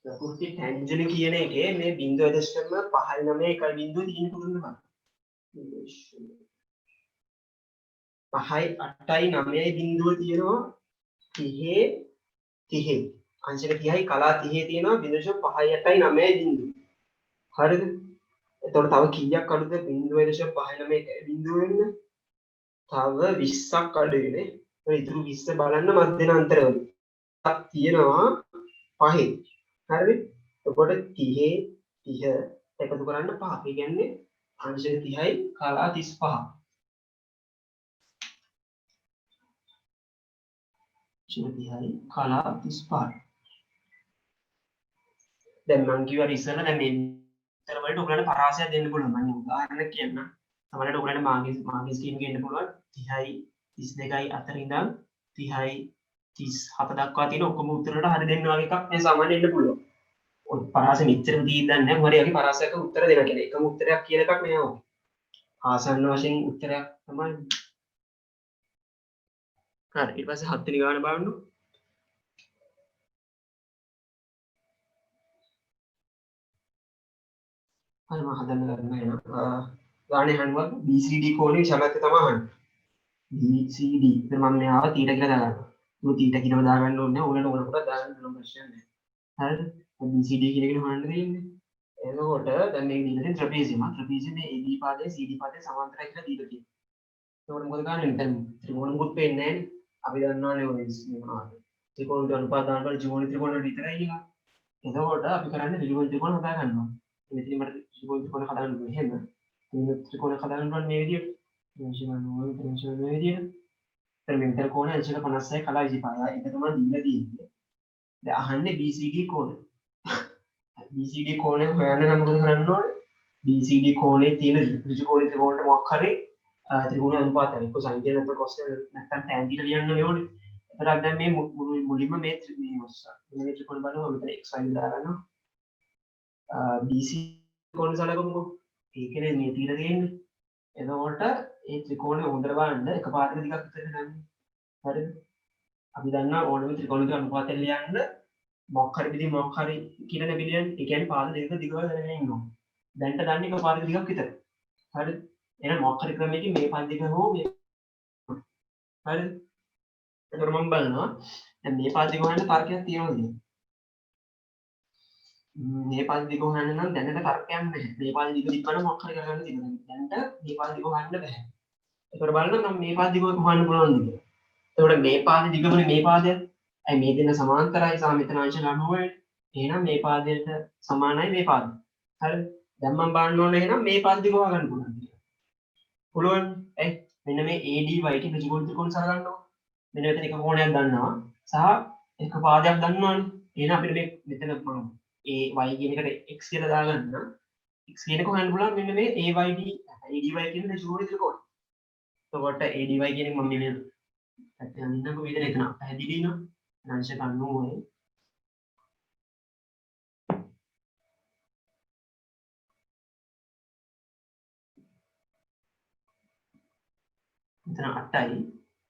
ප්‍රකෘති ටැන්ජන් කියන එකේ මේ 0.591 තියෙන පුදුම බලන්න. 5.8.9 බිංදුව තියෙනවා 30 අංශක 30යි කලා 30 තියෙනවා 0.589 බිංදුව. හරිද? එතකොට තව කීයක් අඩුද 0.591 බිංදුව වෙන්න? තව 20ක් අඩුයිනේ. ඒ ඉතුරු 20 බලන්න මධ්‍යන අන්තරවල. තියෙනවා 5. හරිද? එතකොට 30 එකතු කරන්න 5. ඒ කියන්නේ අංශක 30යි කලා 35. චිනතිහයි කලා 35. දැන් මම කිව්වා ඉස්සෙල්ලා දැන් මේ උත්තර වලට ඔයගලන්ට පරාසයක් දෙන්න පුළුවන්. මම උදාහරණයක් කියන්න. සමහරවිට ඔයගලන්ට මාගේ ස්කීම් එකේ එන්න පුළුවන් 30යි 32යි අතර ඉඳන් 30යි 37 දක්වා තියෙන ඔක්කොම උත්තර වලට හරි දෙන්න වගේ එකක් මේ සාමාන්‍ය එන්න පුළුවන්. ඔය පරාසෙ මෙච්චරම දීලා නැහැ. මොකද යගේ පරාසයක උත්තර දෙන්න කියලා. එකම උත්තරයක් කියන එකක් නෑ ඕක. ආසන්න වශයෙන් උත්තරයක් තමයි. හරි ඊට පස්සේ 7 වෙනි ගාන බලන්න. හරි මම හදන්න ගන්නවා. ගානේ හනුවක් BCD කෝණේ විශාලත්වය තමයි අහන්නේ. BCD. ඉතින් මම මෙයාව තීට කියලා දාගන්නවා. මොකද තීට කියනවා දාගන්න ඕනේ නැහැ. ඕනට ඕන කොට දාගන්න පුළුවන් ප්‍රශ්නයක් නැහැ. හරිද? BCD කියන එක හොයන්න දෙන්නේ. එතකොට දැන් මේ දීලා තියෙන ට්‍රපීසියම. ට්‍රපීසියමේ AB පාදය CD පාදය සමාන්තරයි කියලා දීලා තියෙනවා. ඒකට මොකද ගන්නෙ? දැන් ත්‍රිකෝණ මුකුත් පේන්නේ නැහැ නේ. අපි දන්නවනේ ඔය මොනවද? ත්‍රිකෝණ අනුපාත දානවල ජීවන ත්‍රිකෝණ විතරයි කියලා. එතකොට අපි කරන්නේ ත්‍රිකෝණ ත්‍රිකෝණ හදා ගන්නවා. මෙතන මට ත්‍රිකෝණ හදාගන්න ඕනේ එහෙම. මේ ත්‍රිකෝණ හදාගන්න ඕනේ මේ විදිහට. මේ විදිහට. එතන මෙතන කෝණ අංශක 56 කලා 25. ඒක තමයි දීලා තියෙන්නේ. දැන් අහන්නේ BCD කෝණ. BCD කෝණය හොයන්න නම් මොකද කරන්න ඕනේ? BCD කෝණේ තියෙන ත්‍රිකෝණ ත්‍රිකෝණට මොකක් හරි ත්‍රිකෝණ අනුපාතය එක්ක sin θ නැත්නම් cos නැත්නම් tan θ ලියන්න ඕනේ. එතකොට දැන් මේ මුලින්ම මේ ත්‍රිකෝණ බලනවා මෙතන x y දාලා ගන්නවා. BC කෝණ සලකමුකෝ. ඒකනේ මේ තීර තියෙන්නේ. එතකොට ඒ ත්‍රිකෝණය හොඳට බලන්න එකපාරට දිගක් විතර ගන්න. හරිද? අපි දන්නා ඕනම ත්‍රිකෝණයක අනුපාතය ලියන්න මොකක් හරි විදිහ මොකක් හරි කියන නැබිලියන් ඒ කියන්නේ පාද දෙක දිගව දැනගෙන ඉන්නවා. දැන්ට දන්නේ එකපාරට දිගක් විතර. හරිද? එහෙනම් මොකක් හරි ක්‍රමයකින් මේ පාද දෙක හෝ මේ හරිද? එතකොට මම බලනවා දැන් මේ පාද දෙක හොයන්න තර්කයක් තියෙනවද? මේ පාද දෙක හොයන්න නම් දැනට තර්කයක් නැහැ. මේ පාද දෙක දිග්ගන මොකක් හරි කරගන්න තියෙනවා. දැන්ට මේ පාද දෙක හොයන්න බෑ. එතකොට බලන්න නම් මේ පාද දෙක හොයන්න පුළුවන්ද කියලා. එතකොට මේ පාදේ දිගමනේ මේ පාදය. අයි මේ දෙන්න සමාන්තරයි සහ මෙතන අංශ 90යි. එහෙනම් මේ පාදයට සමානයි මේ පාදය. හරිද? දැන් මම බලන්න ඕනේ එහෙනම් මේ පාද දිග හොයාගන්න පුළුවන් කියලා. පුළුවන්. ඇයි? මෙන්න මේ ADY කියන ත්‍රිකෝණ ත්‍රිකෝණ සලකනවා. මෙන්න මෙතන එක කෝණයක් දන්නවා සහ එක පාදයක් දන්නවනේ. එහෙනම් අපිට මේ මෙතන y කියන එකට x කියලා දාගන්න. x කියන එක හොයන්න පුළුවන් මෙන්න මේ AYD ADY කියන ත්‍රිකෝණ ත්‍රිකෝණ. එතකොට ADY කියන එක මම මේ පැත්තෙන් අනින්නකො වේදන එතන පැහැදිලි නෝ අංශ 90යි මෙතන 8යි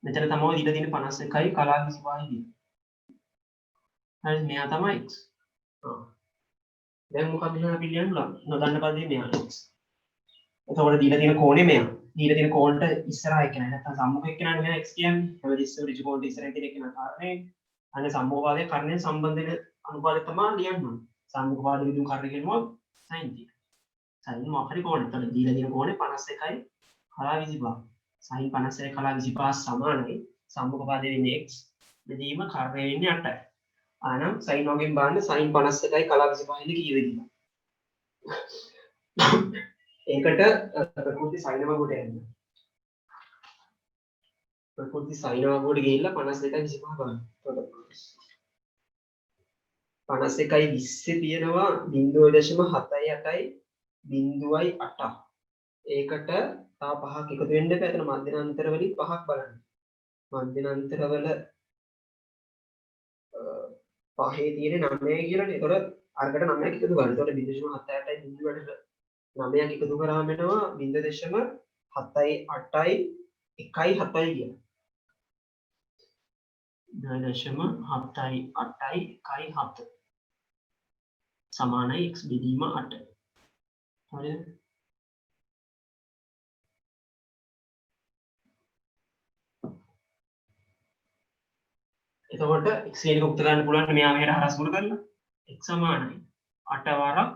මෙතන තමයි දීලා තියෙන 51යි කලා 25යි දී. හරි මෙයා තමයි x. දැන් මොකක්ද කියලා අපි ලියන්න බලන්න. නොදන්න පදේ මෙයා x. එතකොට දීලා තියෙන කෝණය මෙයා. දීලා තියෙන කෝණයට ඉස්සරහා එක නෑ නැත්නම් සම්මුඛ එක නෑ මෙයා x කියන්නේ. හැබැයි ඍජු කෝණයට ඉස්සරහා තියෙන එක න කාරණේ. අනේ සම්මුඛ පාදයේ කර්ණයෙන් සම්බන්ධ වෙන අනුපාතය තමයි ලියන්න ඕනේ. සම්මුඛ පාදයේ විදුම් කර්ණය කියනවා sin θ. sin මොකක් හරි කෝණයක්. එතකොට දීලා තියෙන කෝණය 51යි කලා 25. sin 51 කලා 25 සමානයි සම්මුඛ පාදයේ වෙන්නේ x. මෙදීම කර්ණය වෙන්නේ 8යි. ආනම් sin වගෙන් බලන්න sin 51යි කලා 25 ඉඳ කීයද කියලා. ඒකට ප්‍රකෘති sin වගට යන්න. ප්‍රකෘති සයින් වගුවට ගිහිල්ලා 52.25 බලන්න. එතකොට 51.20 තියෙනවා 0.78යි 0.8. ඒකට තව පහක් එකතු වෙන්න එපා. එතන මධ්‍යනාන්තර වලින් පහක් බලන්න. මධ්‍යනාන්තර වල පහේ තියෙන 9 කියලානේ. එතකොට අරකට 9ක් එකතු කරන්න. එතකොට 0.78යි 0.9ක් එකතු කරාම එනවා 0.78යි 1.7යි කියන. 0.78යි 1.7 සමානයි x බෙදීම 8. හරිද? එතකොට x එක උත්තර ගන්න පුළුවන් මෙයා මෙහෙට හරස් මුල කරලා x සමානයි 8 වරක්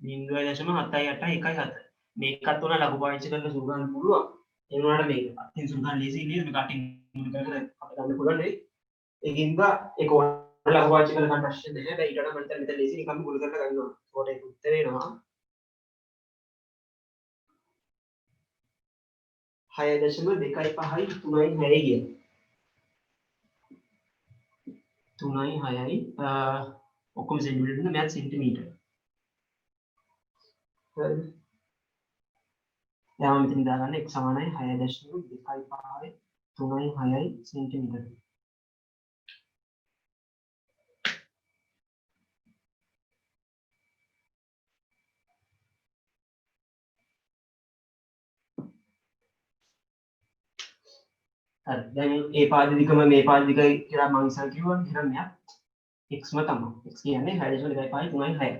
0.78යි 1.7. මේකත් උන ලඝු පාවිච්චි කරලා සුළු ගන්න පුළුවන්. ඒ වුණාට මේක අතින් සුළු ගන්න ලේසි නේද? මේක අතින් මුල කරගෙන අපිට ගන්න පුළුවන් නේ. ඒකින්ද ඒක ලඝු පාවිච්චි කරලා ගන්න ප්‍රශ්න නැහැ. හැබැයි ඊට වඩා මම හිතන්නේ මෙතන ලේසි නිකම්ම මුල කරලා ගන්නවා. ඒකට ඒක උත්තරේ එනවා 6.25යි 3.6යි කියන. 3යි 6යි ඔක්කොම සෙන්ටිමීටර් නේ මෑත් සෙන්ටිමීටර්. හරිද? දැන් මෙතන දාගන්න x සමානයි 6.25යි 3යි 6යි සෙන්ටිමීටර්. හරි. දැන් මේ පාදිකම මේ පාදිකයි කියලා මම ඉස්සර කිව්වනේ. එහෙනම් මෙයා x ම තමයි. x කියන්නේ 6.25යි 3යි 6යි.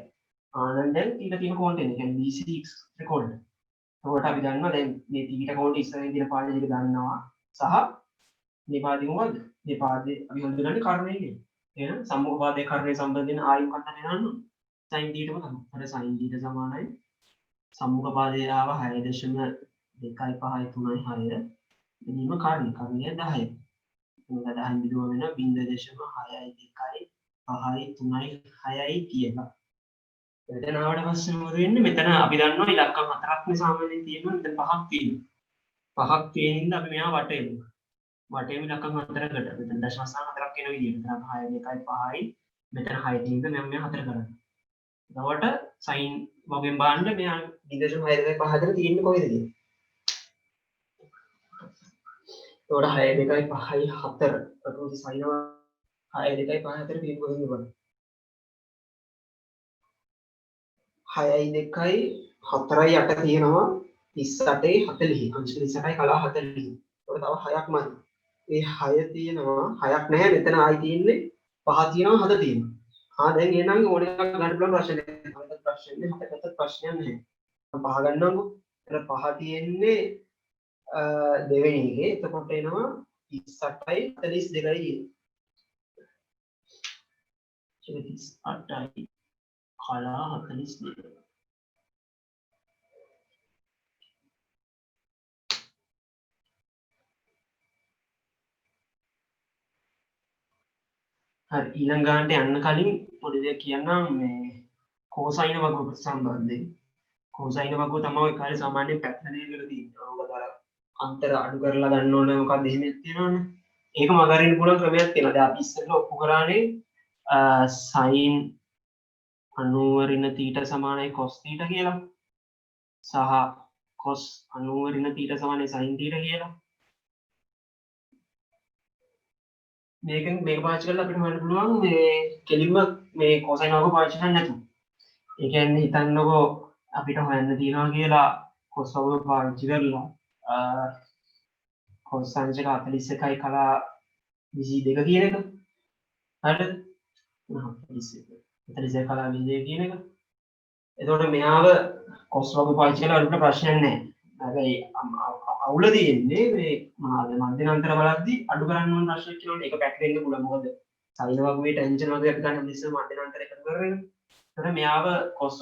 ආනන් දැන් ඊට තියෙන කෝණය කියන්නේ BCX කෝණය. ඒකට අපි දන්නවා දැන් මේ තීට කෝණය ඉස්සරහින් තියෙන පාදේ දෙක දන්නවා. සහ මේ පාදේ මොකද්ද? මේ පාදේ අපි හඳුනන්නේ කර්ණය කියලා. එහෙනම් සම්මුඛ පාදයේ කර්ණය සම්බන්ධ වෙන ආයු කන්ට දෙනවනම් sin θටම තමයි. අර sin θ සමානයි සම්මුඛ පාදයේ ආව 6.25යි 3යි 6. මෙන්නම කර්ණය 10. මොකද 10 බෙදුව වෙන 0.6යි 2යි 5යි 3යි 6යි කියලා. එතන ආවට පස්සේ මොකද වෙන්නේ? මෙතන අපි දන්නවා ඉලක්කම් හතරක්නේ සාමාන්‍යයෙන් තියෙනවා. මෙතන පහක් තියෙනවා. පහක් තියෙන හින්දා අපි මෙහා වටේනවා. වටේම ඉලක්කම් හතරකට. මෙතන දශම ස්ථාන හතරක් වෙන විදිහට. මෙතන 6 2යි 5යි. මෙතන 6 තියෙනද මම මෙහා හතර කරන්නේ. එතකොට sin වගෙන් බලන්න මෙහා 0.6 2යි 5 අතර තියෙන්නේ කොහෙද කියන්නේ? එතකොට 6 2යි 5යි 4 ප්‍රකෘති sin 6 2යි 5යි 4 තියෙන්නේ කොහෙන්ද බලන්න. 6යි 2යි 4යි 8 තියෙනවා 38යි 40 අංශ 38යි කලා 40. ඒකට තව 6ක් මදි. මේ 6 තියෙනවා 6ක් නැහැ මෙතන ආයි තියෙන්නේ 5 තියෙනවා 7 තියෙනවා. දැන් එහෙනම් ඕන එකක් ගන්න පුළුවන් ප්‍රශ්නේ. හතට ප්‍රශ්නේ හතකට ප්‍රශ්නයක් නැහැ. මම 5 ගන්නම්කෝ. එතන 5 තියෙන්නේ දෙවෙනි එකේ. එතකොට එනවා 38යි 42යි. 38යි කලා 42. හරි ඊළඟ ගානට යන්න කලින් පොඩි දෙයක් කියන්නම් මේ කෝසයින වගුව සම්බන්ධයෙන්. කෝසයින වගුව තමයි ඔය කාලේ සාමාන්‍යයෙන් පැටර්න් එකකට තියෙන්නේ. මොකද අර අන්තර අඩු කරලා ගන්න ඕන මොකක්ද එහෙමයක් තියෙනවනේ. ඒක මගහරින්න පුළුවන් ක්‍රමයක් තියෙනවා. දැන් අපි ඉස්සෙල්ලා ඔප්පු කරානේ sin 90 ඍණ θ සමානයි cos θ කියලා. සහ cos 90 ඍණ θ සමානයි sin θ කියලා. මේක පාවිච්චි කරලා අපිට හොයන්න පුළුවන් මේ කෙලින්ම මේ cosine වග පාවිච්චි කරන්න නැතුව. ඒ කියන්නේ හිතන්නකෝ අපිට හොයන්න තියනවා කියලා cos වග පාවිච්චි කරලා cos සංඛ්‍යා 41යි කලා 22 කියන එක. හරිද? 41 කලා 22 කියන එක. එතකොට මෙයාව cos වග පාවිච්චි කරලා අපිට ප්‍රශ්නයක් නැහැ. හැබැයි අවුල තියෙන්නේ මේ මොනවාද මධ්‍යනාන්තර බලද්දී අඩු කරන්න ඕන ප්‍රශ්නයක් කියනවනේ ඒක පැටලෙන්න පුළුවන් මොකද sin වගුවේ ටැන්ජන් වගේ අපි ගන්න ඉස්සෙල්ලා මධ්‍යනාන්තර එකතු කරගෙන ඒතර මෙයාව cos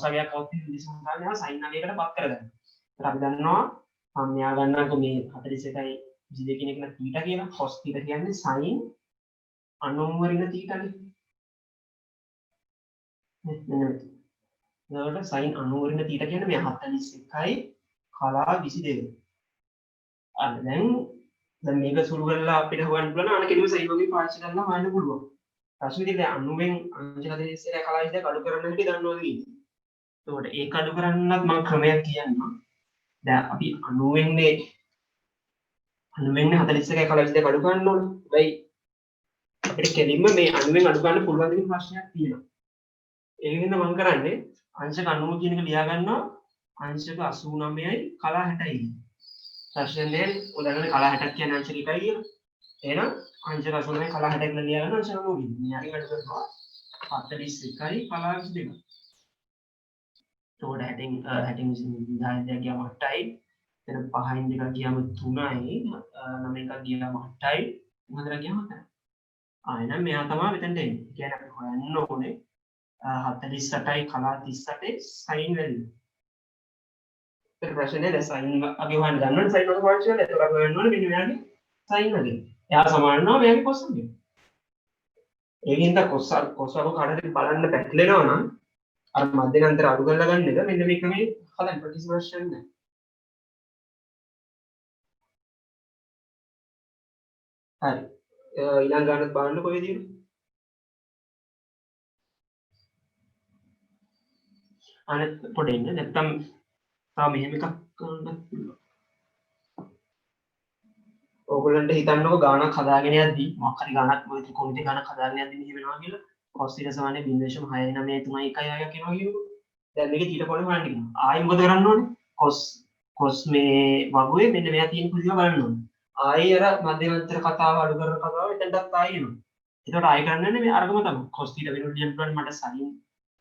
වගයක් අවුත් ඉස්සෙල්ලා ගන්නවා sin වගයකට පත් කරගන්න. ඒතර අපි දන්නවා මම මෙයා ගන්නකො මේ 41යි 22 කියන එක න θ කියලා cos θ කියන්නේ sin 90 ඍණ θ නේ. මෙන්න එතකොට sin 90 ඍණ θ කියන්නේ මේ 41යි කලා 22. දැන් දැන් මේක සුළු කරලා අපිට හොයන්න පුළුවන් අන කෙලිම සයින් වගේ පාවිච්චි කරලා හොයන්න පුළුවන්. ප්‍රශ්නේ තියෙන්නේ 90න් අංශ 41 කලාවිසි දෙක අඩු කරන්න හැටි දන්නවද කියන්නේ. එතකොට ඒක අඩු කරන්නත් මම ක්‍රමයක් කියන්නම්. දැන් අපි 90න්නේ 41 කලාවිසි දෙක අඩු කරන්න ඕනේ. වෙයි අපිට කෙලින්ම මේ 90න් අඩු කරන්න පුළුවන් දෙන ප්‍රශ්නයක් තියෙනවා. ඒකෙන්ද මම කරන්නේ අංශක 90 කියන එක ලියා ගන්නවා අංශක 89යි කලා 60යි. ප්‍රශ්නේ උදාහරණ කලා 60ක් කියන්නේ අංශක එකයි කියලා. එහෙනම් අංශක 89යි කලා 60යි කියලා ලියා ගන්න අංශක 90 කියන්නේ. හරි වැඩ කරනවා. 41යි කලා 22. එතකොට 60න් 10 ගියාම 8යි. එතන 5න් 2 ගියාම 3යි. 9න් 1 ගියාම 8යි. 9න් ගියාම 8යි. එහෙනම් මෙයා තමයි මෙතනට එන්නේ. කියන්නේ අපි හොයන්න ඕනේ 48යි කලා 38යි සයින් වැලියු. ඒක ප්‍රශ්නේ දැන් සයින් අගේ හොයන්න ගන්නවනේ සයින් වල පාවිච්චි කරලා ඒක හොයන්න ඕනේ මෙන්න මෙයාගේ සයින් වගේ. එයා සමාන වෙනවා මෙයාගේ කොස් වගේ. ඒකින්ද කොස් වගේ කාටද බලන්න පැටලෙනවා නම් අර මධ්‍යන්තර අඩු කරලා ගන්න එක මෙන්න මේ ක්‍රමයේ හදන්න ප්‍රැක්ටිස් version එක. හරි. ඊළඟ ගන්නත් බලන්න කොහෙද තියෙන්නේ? අනෙත් පොඩේ ඉන්න නැත්තම් තාම මෙහෙම එකක් කරන්න පුළුවන්. ඕගොල්ලන්ට හිතන්නකො ගානක් හදාගෙන යද්දි මොකක් හරි ගානක් මොකද ත්‍රිකෝණිතේ ගානක් හදාගෙන යද්දි මෙහෙම වෙනවා කියලා cos θ සමානයි 0.693 1ක් එනවා කියනකො. දැන් මේකේ θ කොටම හොයන්න කියනවා. ආයි මොකද කරන්න ඕනේ? cos මේ වගුවේ මෙන්න මෙයා තියෙන කුදිය බලන්න ඕනේ. ආයි අර මධ්‍යමන්තර කතාව අඩු කරන කතාව එතනටත් ආයි එනවා. ඒකට ආයි කරන්නේ මේ අරගම තමයි. cos θ වෙනුවට ලියන්න පුළුවන් මට sin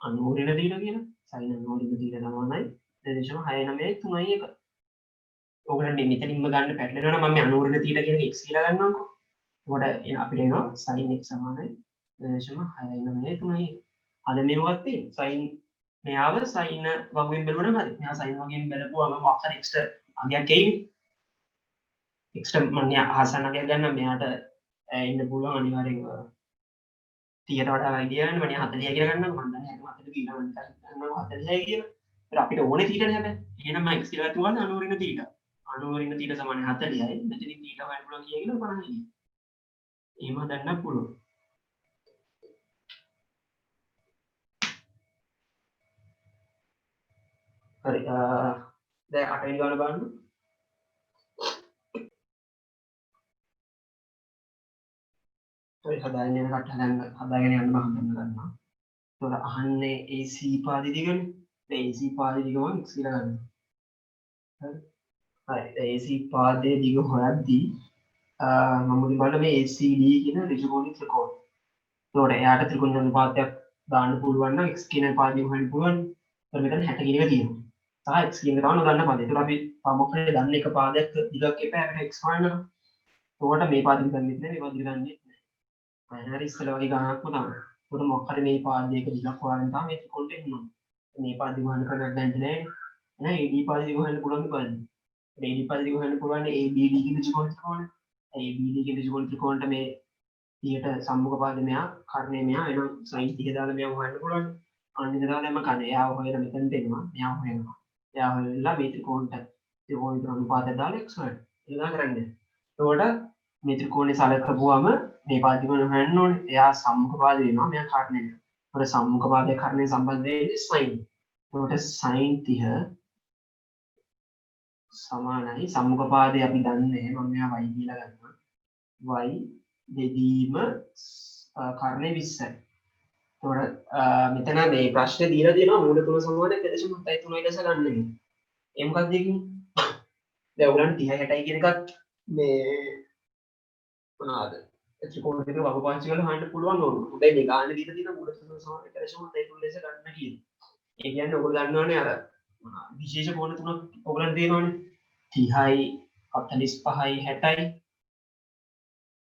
90 වෙන දීලා කියලා. sin 90 වෙන දීලා තමයි 0.693 1. ඔයගොල්ලන්ට මෙතනින්ම ගන්න පැටලෙනවා නම් මම 90 වෙන තීට කියන x කියලා ගන්නම්කෝ. එතකොට අපිට එනවා sin x සමානයි 0.693. අද මෙව්වත් තියෙන sin මෙයාව sin වගුවෙන් බැලුවනම් හරි. මෙයා sin වගුවෙන් බැලපුවම මොකක් හරි x අගයක් එයිනේ. x මම ආසන්න අගයක් ගන්න මෙයාට ඉන්න පුළුවන් අනිවාර්යෙන් 30ට වඩා වැඩි ගන්න මම 40 කියලා ගන්නම් මම දන්නේ 40 කියලා මම ගන්නවා 40යි කියලා. ඒත් අපිට ඕනේ තීටනේ හැබැයි. එහෙනම් මම x කියලා ගත්තා 90 වෙන තීට. 90 වෙන තීට සමානයි 40යි. මෙතනින් තීට හොයන්න පුළුවන් කියලා 50යි. එහෙම හදන්න පුළුවන්. හරි දැන් 8 වෙනි ගාන බලන්න. හරි හදාගෙන යන කට හදාගෙන යන්න මම හදන්න ගන්නවා. ඒතකොට අහන්නේ AC පාදි දිගනේ. දැන් AC පාදි දිග මම x කියලා ගන්නවා. හරි. හරි AC පාදයේ දිග හොයද්දී මම මුලින්ම බලන්න මේ ACD කියන ඍජුකෝණී ත්‍රිකෝණ. ඒතකොට එයාට ත්‍රිකෝණ අනුපාතයක් දාන්න පුළුවන් නම් x කියන පාදයෙන් හොයන්න පුළුවන්. ඒතකොට මෙතන 60 කියන එක තියෙනවා. සහ x කියන එක තමයි නොදන්න පාදය. ඒතකොට අපි මොකක්ද දන්න එක පාදයක් දිගක් එපා අපිට x හොයන්න. ඒකට මේ පාදෙක දන්නේ නැහැ මේ පාදෙක දන්නේ නැහැ. හරි ඉස්සෙල්ලා වගේ ගණනක්ම තමයි. ඒකට මොකක් හරි මේ පාදයක දිගක් හොයන්න තමයි මේ ත්‍රිකෝණෙට එන්නේ. මේ පාදෙ හොයන්න කරන්න දැන්නේ නැහැ. එහෙනම් AD පාදෙ දිග හොයන්න පුළුවන් බලන්න. AD පාදෙ දිග හොයන්න පුළුවන් ABD කියන ත්‍රිකෝණ. ABD කියන ත්‍රිකෝණ ත්‍රිකෝණයට මේ 30ට සම්මුඛ පාදේ මෙයා කර්ණය මෙයා එනවා sin 30 දාලා මෙයා හොයන්න පුළුවන්. අනිත් දා දැන් මම කන්නේ. එයා හොයලා මෙතනට එනවා. මෙයා හොයනවා. එයා හොයලා මේ ත්‍රිකෝණයට ත්‍රිකෝණ අනුපාතය දාලා x හොයන්න. ඒක තමයි කරන්නේ. එතකොට මේ ත්‍රිකෝණේ සලකපුවම මේ පාදික හොයන්න ඕනේ. එයා සම්මුඛ පාදේ වෙනවා. මෙයා කර්ණය වෙනවා. ඒකට සම්මුඛ පාදේ කර්ණය සම්බන්ධ වෙන්නේ sin. ඒකට sin 30 සමානයි සම්මුඛ පාදේ අපි දන්නේ මම මෙයා y කියලා ගන්නවා. y දෙදීම කර්ණය 20යි. එතකොට මෙතන මේ ප්‍රශ්නේ දීලා තියෙනවා මූල තුන සමාන 1.73 ලෙස ගන්න එක. ඒ මොකක්ද කියන්නේ? දැන් ඔයගලන්ට 30 60 කියන එකත් මේ මොනවාද? ත්‍රිකෝණ දෙක වග පාවිච්චි කරලා හොයන්න පුළුවන් ඕන. දැන් මේ ගාන දීලා තියෙන මූල තුන සමාන 1.73 ලෙස ගන්න කියන. ඒ කියන්නේ ඔයගොල්ලෝ දන්නවනේ අර විශේෂ කෝණ තුනක් ඔයගලන්ට තියෙනවනේ. 30යි 45යි 60යි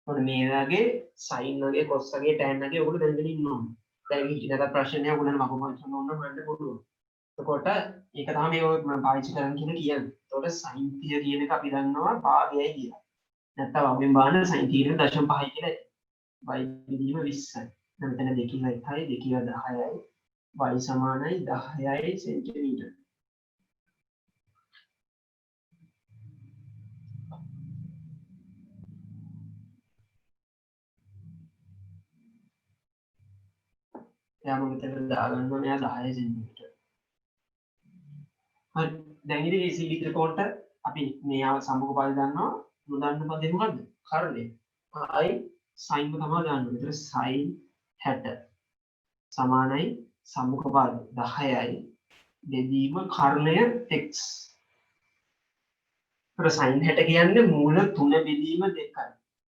ඔන්න මේ වගේ sin වගේ cos වගේ tan වගේ ඔයගොල්ලෝ දැනගෙන ඉන්න ඕනේ. දැන් ඊට ප්‍රශ්නයක් ඔයගොල්ලෝ මම පොතේ ඕන හොයන්න පුළුවන්. එතකොට ඒක තමයි ඔය මම පාවිච්චි කරන්න කියන්නේ. එතකොට sin 30 කියන එක අපි දන්නවා භාගයයි කියලා. නැත්තම් අපෙන් බලන්න sin 30 0.5 කියලා y විදීම 20යි. දැන් මෙතන 2 කියලා 1යි 2 කියලා 10යි y සමානයි 10යි සෙන්ටිමීටර. එයාම මෙතන දාගන්නවා මෙයා 10 සෙන්ටිමීටර්. හරි. දැන් ඉතින් මේ CD ත්‍රිකෝණයට අපි මෙයාව සම්මුඛ පාද දන්නවා. නොදන්න පදේ මොකද්ද? කර්ණය. i sin එක තමයි දාන්න. ඒතර sin 60 සමානයි සම්මුඛ පාද 10යි බෙදීම කර්ණය x. ඒතර sin 60 කියන්නේ මූල 3 බෙදීම 2යි.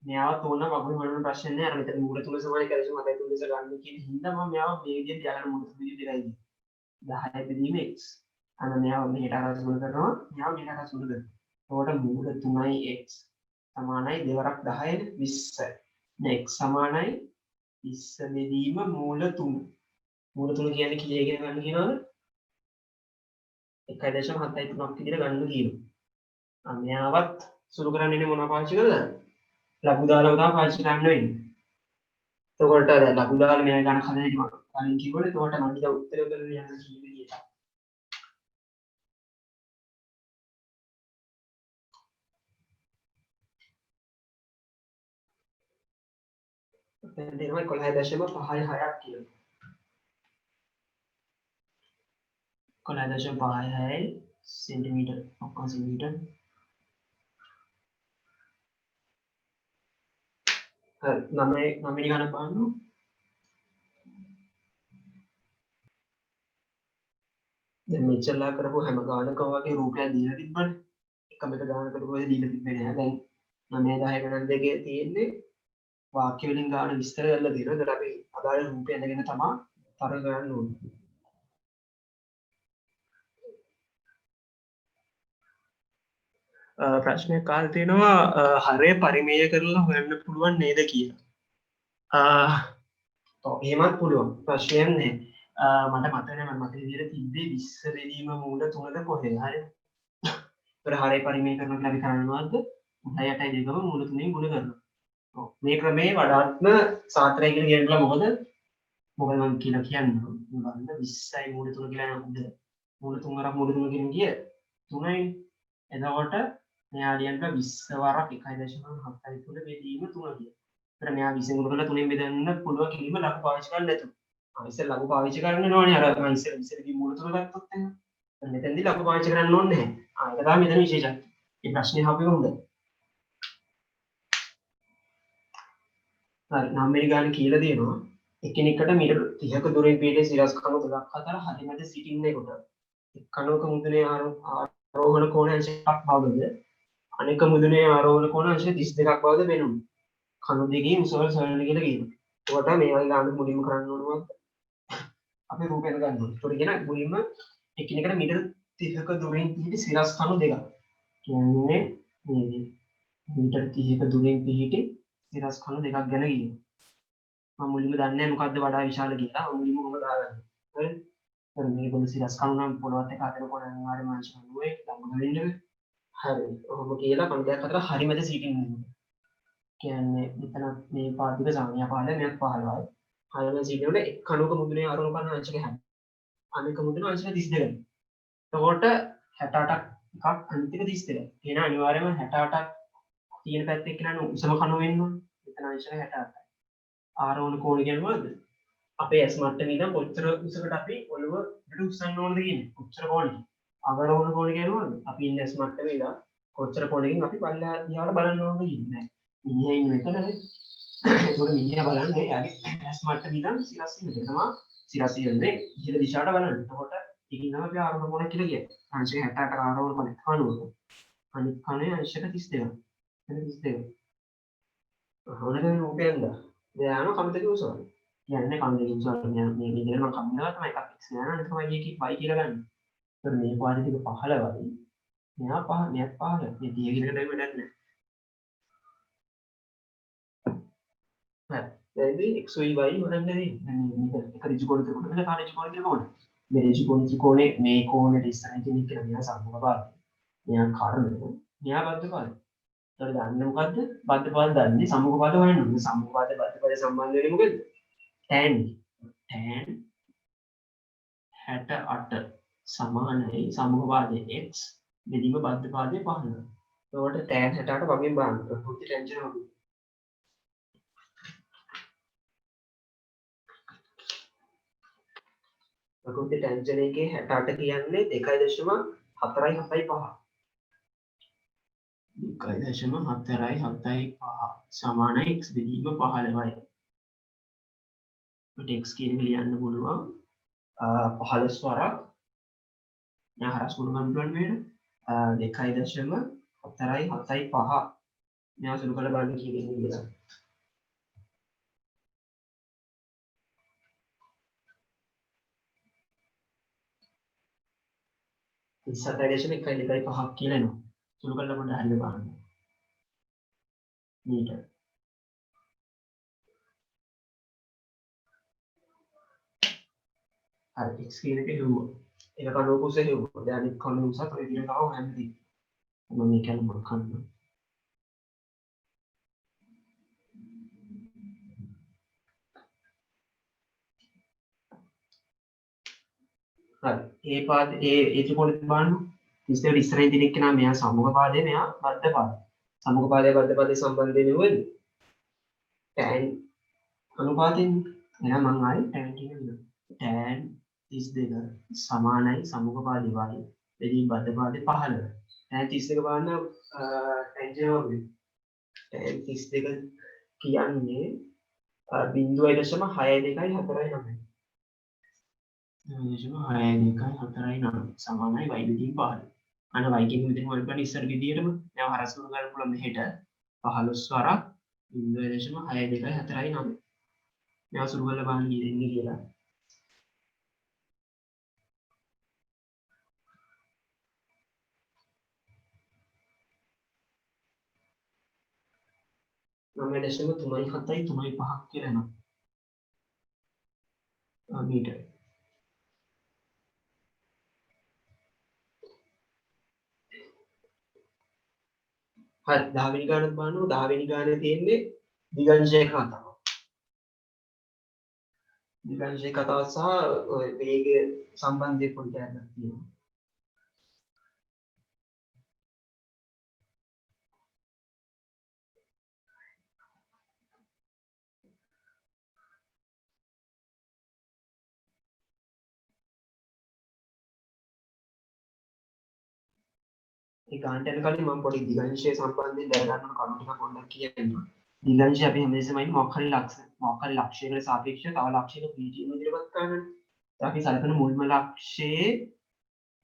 මෙයාව තෝරන වගුරු වලන ප්‍රශ්න නෑ. අර මෙතන මූල 3 සමානයි කියලා මතයි 3 ලෙස ගන්න කියන හින්දා මම මෙයාව මේ විදිහට යාගෙන මූල 3 විදිහටයි 10 බෙදීම x. අන්න මෙයාව මෙහෙට අරස් ගුණ කරනවා. මෙයාව මෙහෙට අරස් ගුණ කරනවා. එතකොට මූල 3යි x සමානයි දෙවරක් 10 20. x සමානයි 20 බෙදීම මූල 3. මූල 3 කියන්නේ කීය කියන ගන්න කියනවද? 1.73ක් විදිහට ගන්න කියනවා. අන්න මෙයාවත් සුළු කරන්නේ මොනවා පාවිච්චි කරලාද? ලඝු දාලා උදා පාවිච්චි කරන්න වෙන්නේ. එතකොට ලඝු දාලා මෙයා ගන්න හදන්නේ මම කලින් කිව්වනේ. එතකොට මම ඊට උත්තර දෙන්න යන කීවිදියට. දැන් දෙනවා 11.56ක් කියලා. 11.56 सेंटीमीटर ඔක්කොම සෙන්ටිමීටර්. හරි 9 ගණන් බලන්න. දැන් මෙච්චරලා කරපුව හැම ගානකම වගේ රූපයක් දීලා තිබ්බනේ. එකම එක ගානකට කොහෙද දීලා තිබ්බේ නැහැ. දැන් 9 10 ගණන් දෙකේ තියෙන්නේ වාක්‍ය වලින් ගාන විස්තර කරලා දෙනවා. ඒතර අපි අදාළ රූපය අඳගෙන තමයි තරඟ ගන්න ඕනේ. ප්‍රශ්නයක් කාල් තියෙනවා හරය පරිමේය කරලා හොයන්න පුළුවන් නේද කියලා. එහෙමත් පුළුවන්. ප්‍රශ්නයක් නැහැ. මට මතක නැහැ මම මතක විදිහට තිබ්බේ 20 බෙදීම මූල 3ද කොහෙද? හරිද? ඒතර හරය පරිමේය කරනවා අපි කරනවාද? 6 8 2ම මූල 3ෙන් ගුණ කරනවා. මේ ක්‍රමේ වඩාත්ම සාත්‍රය කියලා කියනවා මොකද මම කියලා කියන්නේ බලන්න 20යි මූල 3 කියලා නේද මූල 3 වරක් මූල 3 කියන්නේ 3යි එතකොට මෙයා ලියන්න 20 වරක් 1.73 බෙදීම 3 කියලා. ඒතර මෙයා 20 ගුණ කරලා 3ෙන් බෙදන්න පුළුවන් කිලිම ලඝු පාවිච්චි කරන්න නැතුව. ඉතින් ලඝු පාවිච්චි කරන්න ඕනේ අර මම ඉතින් මූල 3 ගත්තොත් එහෙනම්. මෙතෙන්දී ලඝු පාවිච්චි කරන්න ඕනේ නැහැ. ඒක තමයි මෙතන විශේෂයි. මේ ප්‍රශ්නේ හපුවේ හොඳයි. හරි 9 ගාන කියලා දෙනවා එකිනෙකට මීටර 30ක දුරින් පිටේ සිරස් කණු දෙකක් අතර හරිමැද සිටින්නේකොට එක් කණුවක මුදුනේ ආරෝහණ කෝණ අංශයක් බවද අනෙක මුදුනේ ආරෝහණ කෝණ අංශ 32ක් බවද වෙනුනේ. කණු දෙකේ මුසවල් සොයන්න කියලා කියනවා. ඒකට මේ වගේ ගාන මුලින්ම කරන්න ඕනවත් අපි රූපයෙන් ගන්න ඕනේ. ඒකට කියන මුලින්ම එකිනෙකට මීටර 30ක දුරින් පිටේ සිරස් කණු දෙකක්. කියන්නේ මේ මීටර 30ක දුරින් පිටේ සිරස් කණු දෙකක් ගැන කියනවා. මම මුලින්ම දන්නේ නැහැ මොකද්ද වඩා විශාල කියලා. මම මුලින්ම ඔබ දාගන්න. හරි. හරි මේගොල්ලෝ සිරස් කණු නම් පොළොවත් එක්ක අතනකොට අනිවාර්යයෙන්ම අංශ කණුවේ ලඟ වෙන්නේ. හරි. ඔහොම කියලා කණු දෙකක් අතර හරිමැද සිටින්නේ. කියන්නේ මෙතන මේ පාදික සංඥා පහළ මෙයක් 15යි. හරිමැද සිටිනකොට එක් කණුවක මුදුනේ ආරෝහණ කරන අංශක 60. අනෙක මුදුනේ අංශක 32. එතකොට 68ක් එකක් අනිත් එක 32. එහෙනම් අනිවාර්යයෙන්ම 68ක් තියෙන පැත්තේ කියනනම් උසම කණුව වෙන්න ඕනේ. මෙතන අංශක 68යි. ආරෝහණ කෝණ කියන්නේ මොකද්ද? අපේ S මට්ටමේ ඉඳන් කොච්චර උසකට අපි ඔළුවට උස්සන්න ඕනද කියන්නේ. කොච්චර කෝණකින්. අවරෝහණ කෝණ කියන්නේ මොකද්ද? අපි ඉන්නේ S මට්ටමේ ඉඳන් කොච්චර කෝණකින් අපි පල්ලෙහා දිහාට බලන්න ඕනද කියන්නේ. මිනිහා ඉන්නේ මෙතනනේ. ඒක මිනිහා බලන්නේ යාගේ S මට්ටමේ ඉඳන් සිරස් ඉන්නේ. තමයි සිරස් ඉන්නේ ඉහළ දිශාවට බලන්න. එතකොට ඒකින් තමයි අපි ආරෝහණ කෝණ කියලා කියන්නේ. අංශක 68ට ආරෝහණ කෝණ කනුව. අනිත් කනේ අංශක 32. 32. හොඳට රූපයෙන්ද දැන් කම්පියුටර් උසවන. කියන්නේ කම්පියුටර් උසවන මේ විදිහට මම කම්පියුටර් තමයි එකක් x නෑ නේද තමයි එකේ y කියලා ගන්න. ඒතර මේ පාඩේ ටික 15යි. මෙයා 5 මෙයක් 15. මේ 30 කිනකට වැඩක් නෑ. හරි. දැන් x y හොදන්නේ මේක එක ඍජු කෝණ ත්‍රිකෝණ එක කාර්ය ත්‍රිකෝණ ත්‍රිකෝණ. මේ ඍජු කෝණ ත්‍රිකෝණේ මේ කෝණයට ඉස්සරහින් කෙනෙක් කියලා මෙයා සම්මුඛ පාද. මෙයා කර්ණය. මෙයා බද්ධ පාද. ඒතර දන්නේ මොකද්ද? බද්ධ පාද දන්නේ සම්මුඛ පාද හොයන්න ඕනේ. සම්මුඛ පාද බද්ධ පාද සම්බන්ධ වෙන්නේ මොකද? tan 68 සමානයි සම්මුඛ පාදයේ x බෙදීම බද්ධ පාදයේ 15. ඒකට tan 68 වගේම බලන්න. පොඩි ටෙන්ෂන් එකක්. ප්‍රකෘති ටැන්ජන් එකේ 68 කියන්නේ 2.475 2.475 සමානයි x බෙදීම 15යි. අපිට x කියන එක ලියන්න පුළුවන් 15 වරක් දැන් හරස් ගුණ ගන්න පුළුවන් මේක 2.475 මෙයා සුළු කරලා බලන්න කියන්නේ කියලා. ඉස්සරහට එකයි දෙකයි පහක් කියලා එනවා. සුළු කරලා පොඩ්ඩක් හරියට බලන්න. මීටර. හරි x කියන එක හෙව්වා. ඒක කණුව කුසේ හෙව්වා. දැන් අනිත් කණුව උසත් ඔය විදිහට ආව හැමතිස්සෙම. මම මේක මම කන්න. හරි. ඒ පාද ඒ ත්‍රිකෝණෙත් බලන්න. ඉස්සෙල්ලා ඉස්සරහින් තියෙන එක නම් මෙයා සම්මුඛ පාදේ මෙයා බද්ධ පාදේ. සම්මුඛ පාදේ බද්ධ පාදේ සම්බන්ධ වෙන්නේ වෙන්නේ. tan අනුපාතයෙන් එහෙනම් මම ආයි tan කියනවා. tan 32 සමානයි සම්මුඛ පාදේ වාගේ. එදී බද්ධ පාදේ 15. tan 32 බලන්න ටැන්ජන් වගේ. tan 32 කියන්නේ 0.6249. 0.6249 සමානයි y බෙදීම 15. අන y කියන විදිහම වලපන් ඉස්සර විදියටම දැන් හරස් කරන ගන්න පුළුවන් මෙහෙට 15 වරක් 0.6249. මෙයා සුළු කරලා බලන්න ඉන්නේ කියලා. මම දැෂම 3.7යි 3.5ක් කියලා එනවා. මීටර. හරි 10 වෙනි ගානත් බලන්න 10 වෙනි ගානේ තියෙන්නේ දිගංශය කතාව. දිගංශය කතාව සහ වේගය සම්බන්ධයෙන් පොඩි දෙයක් තියෙනවා. ඒ ගානට යන කලින් මම පොඩි දිගංශය සම්බන්ධයෙන් දැනගන්න කරුණු ටික පොඩ්ඩක් කියන්නම්. දිගංශය අපි හැමදෙස්සම මොකක් හරි ලක්ෂයකට සාපේක්ෂව තව ලක්ෂයක පීඩන ඉදිරියට කරනවා. අපි සලකන මුල්ම ලක්ෂයේ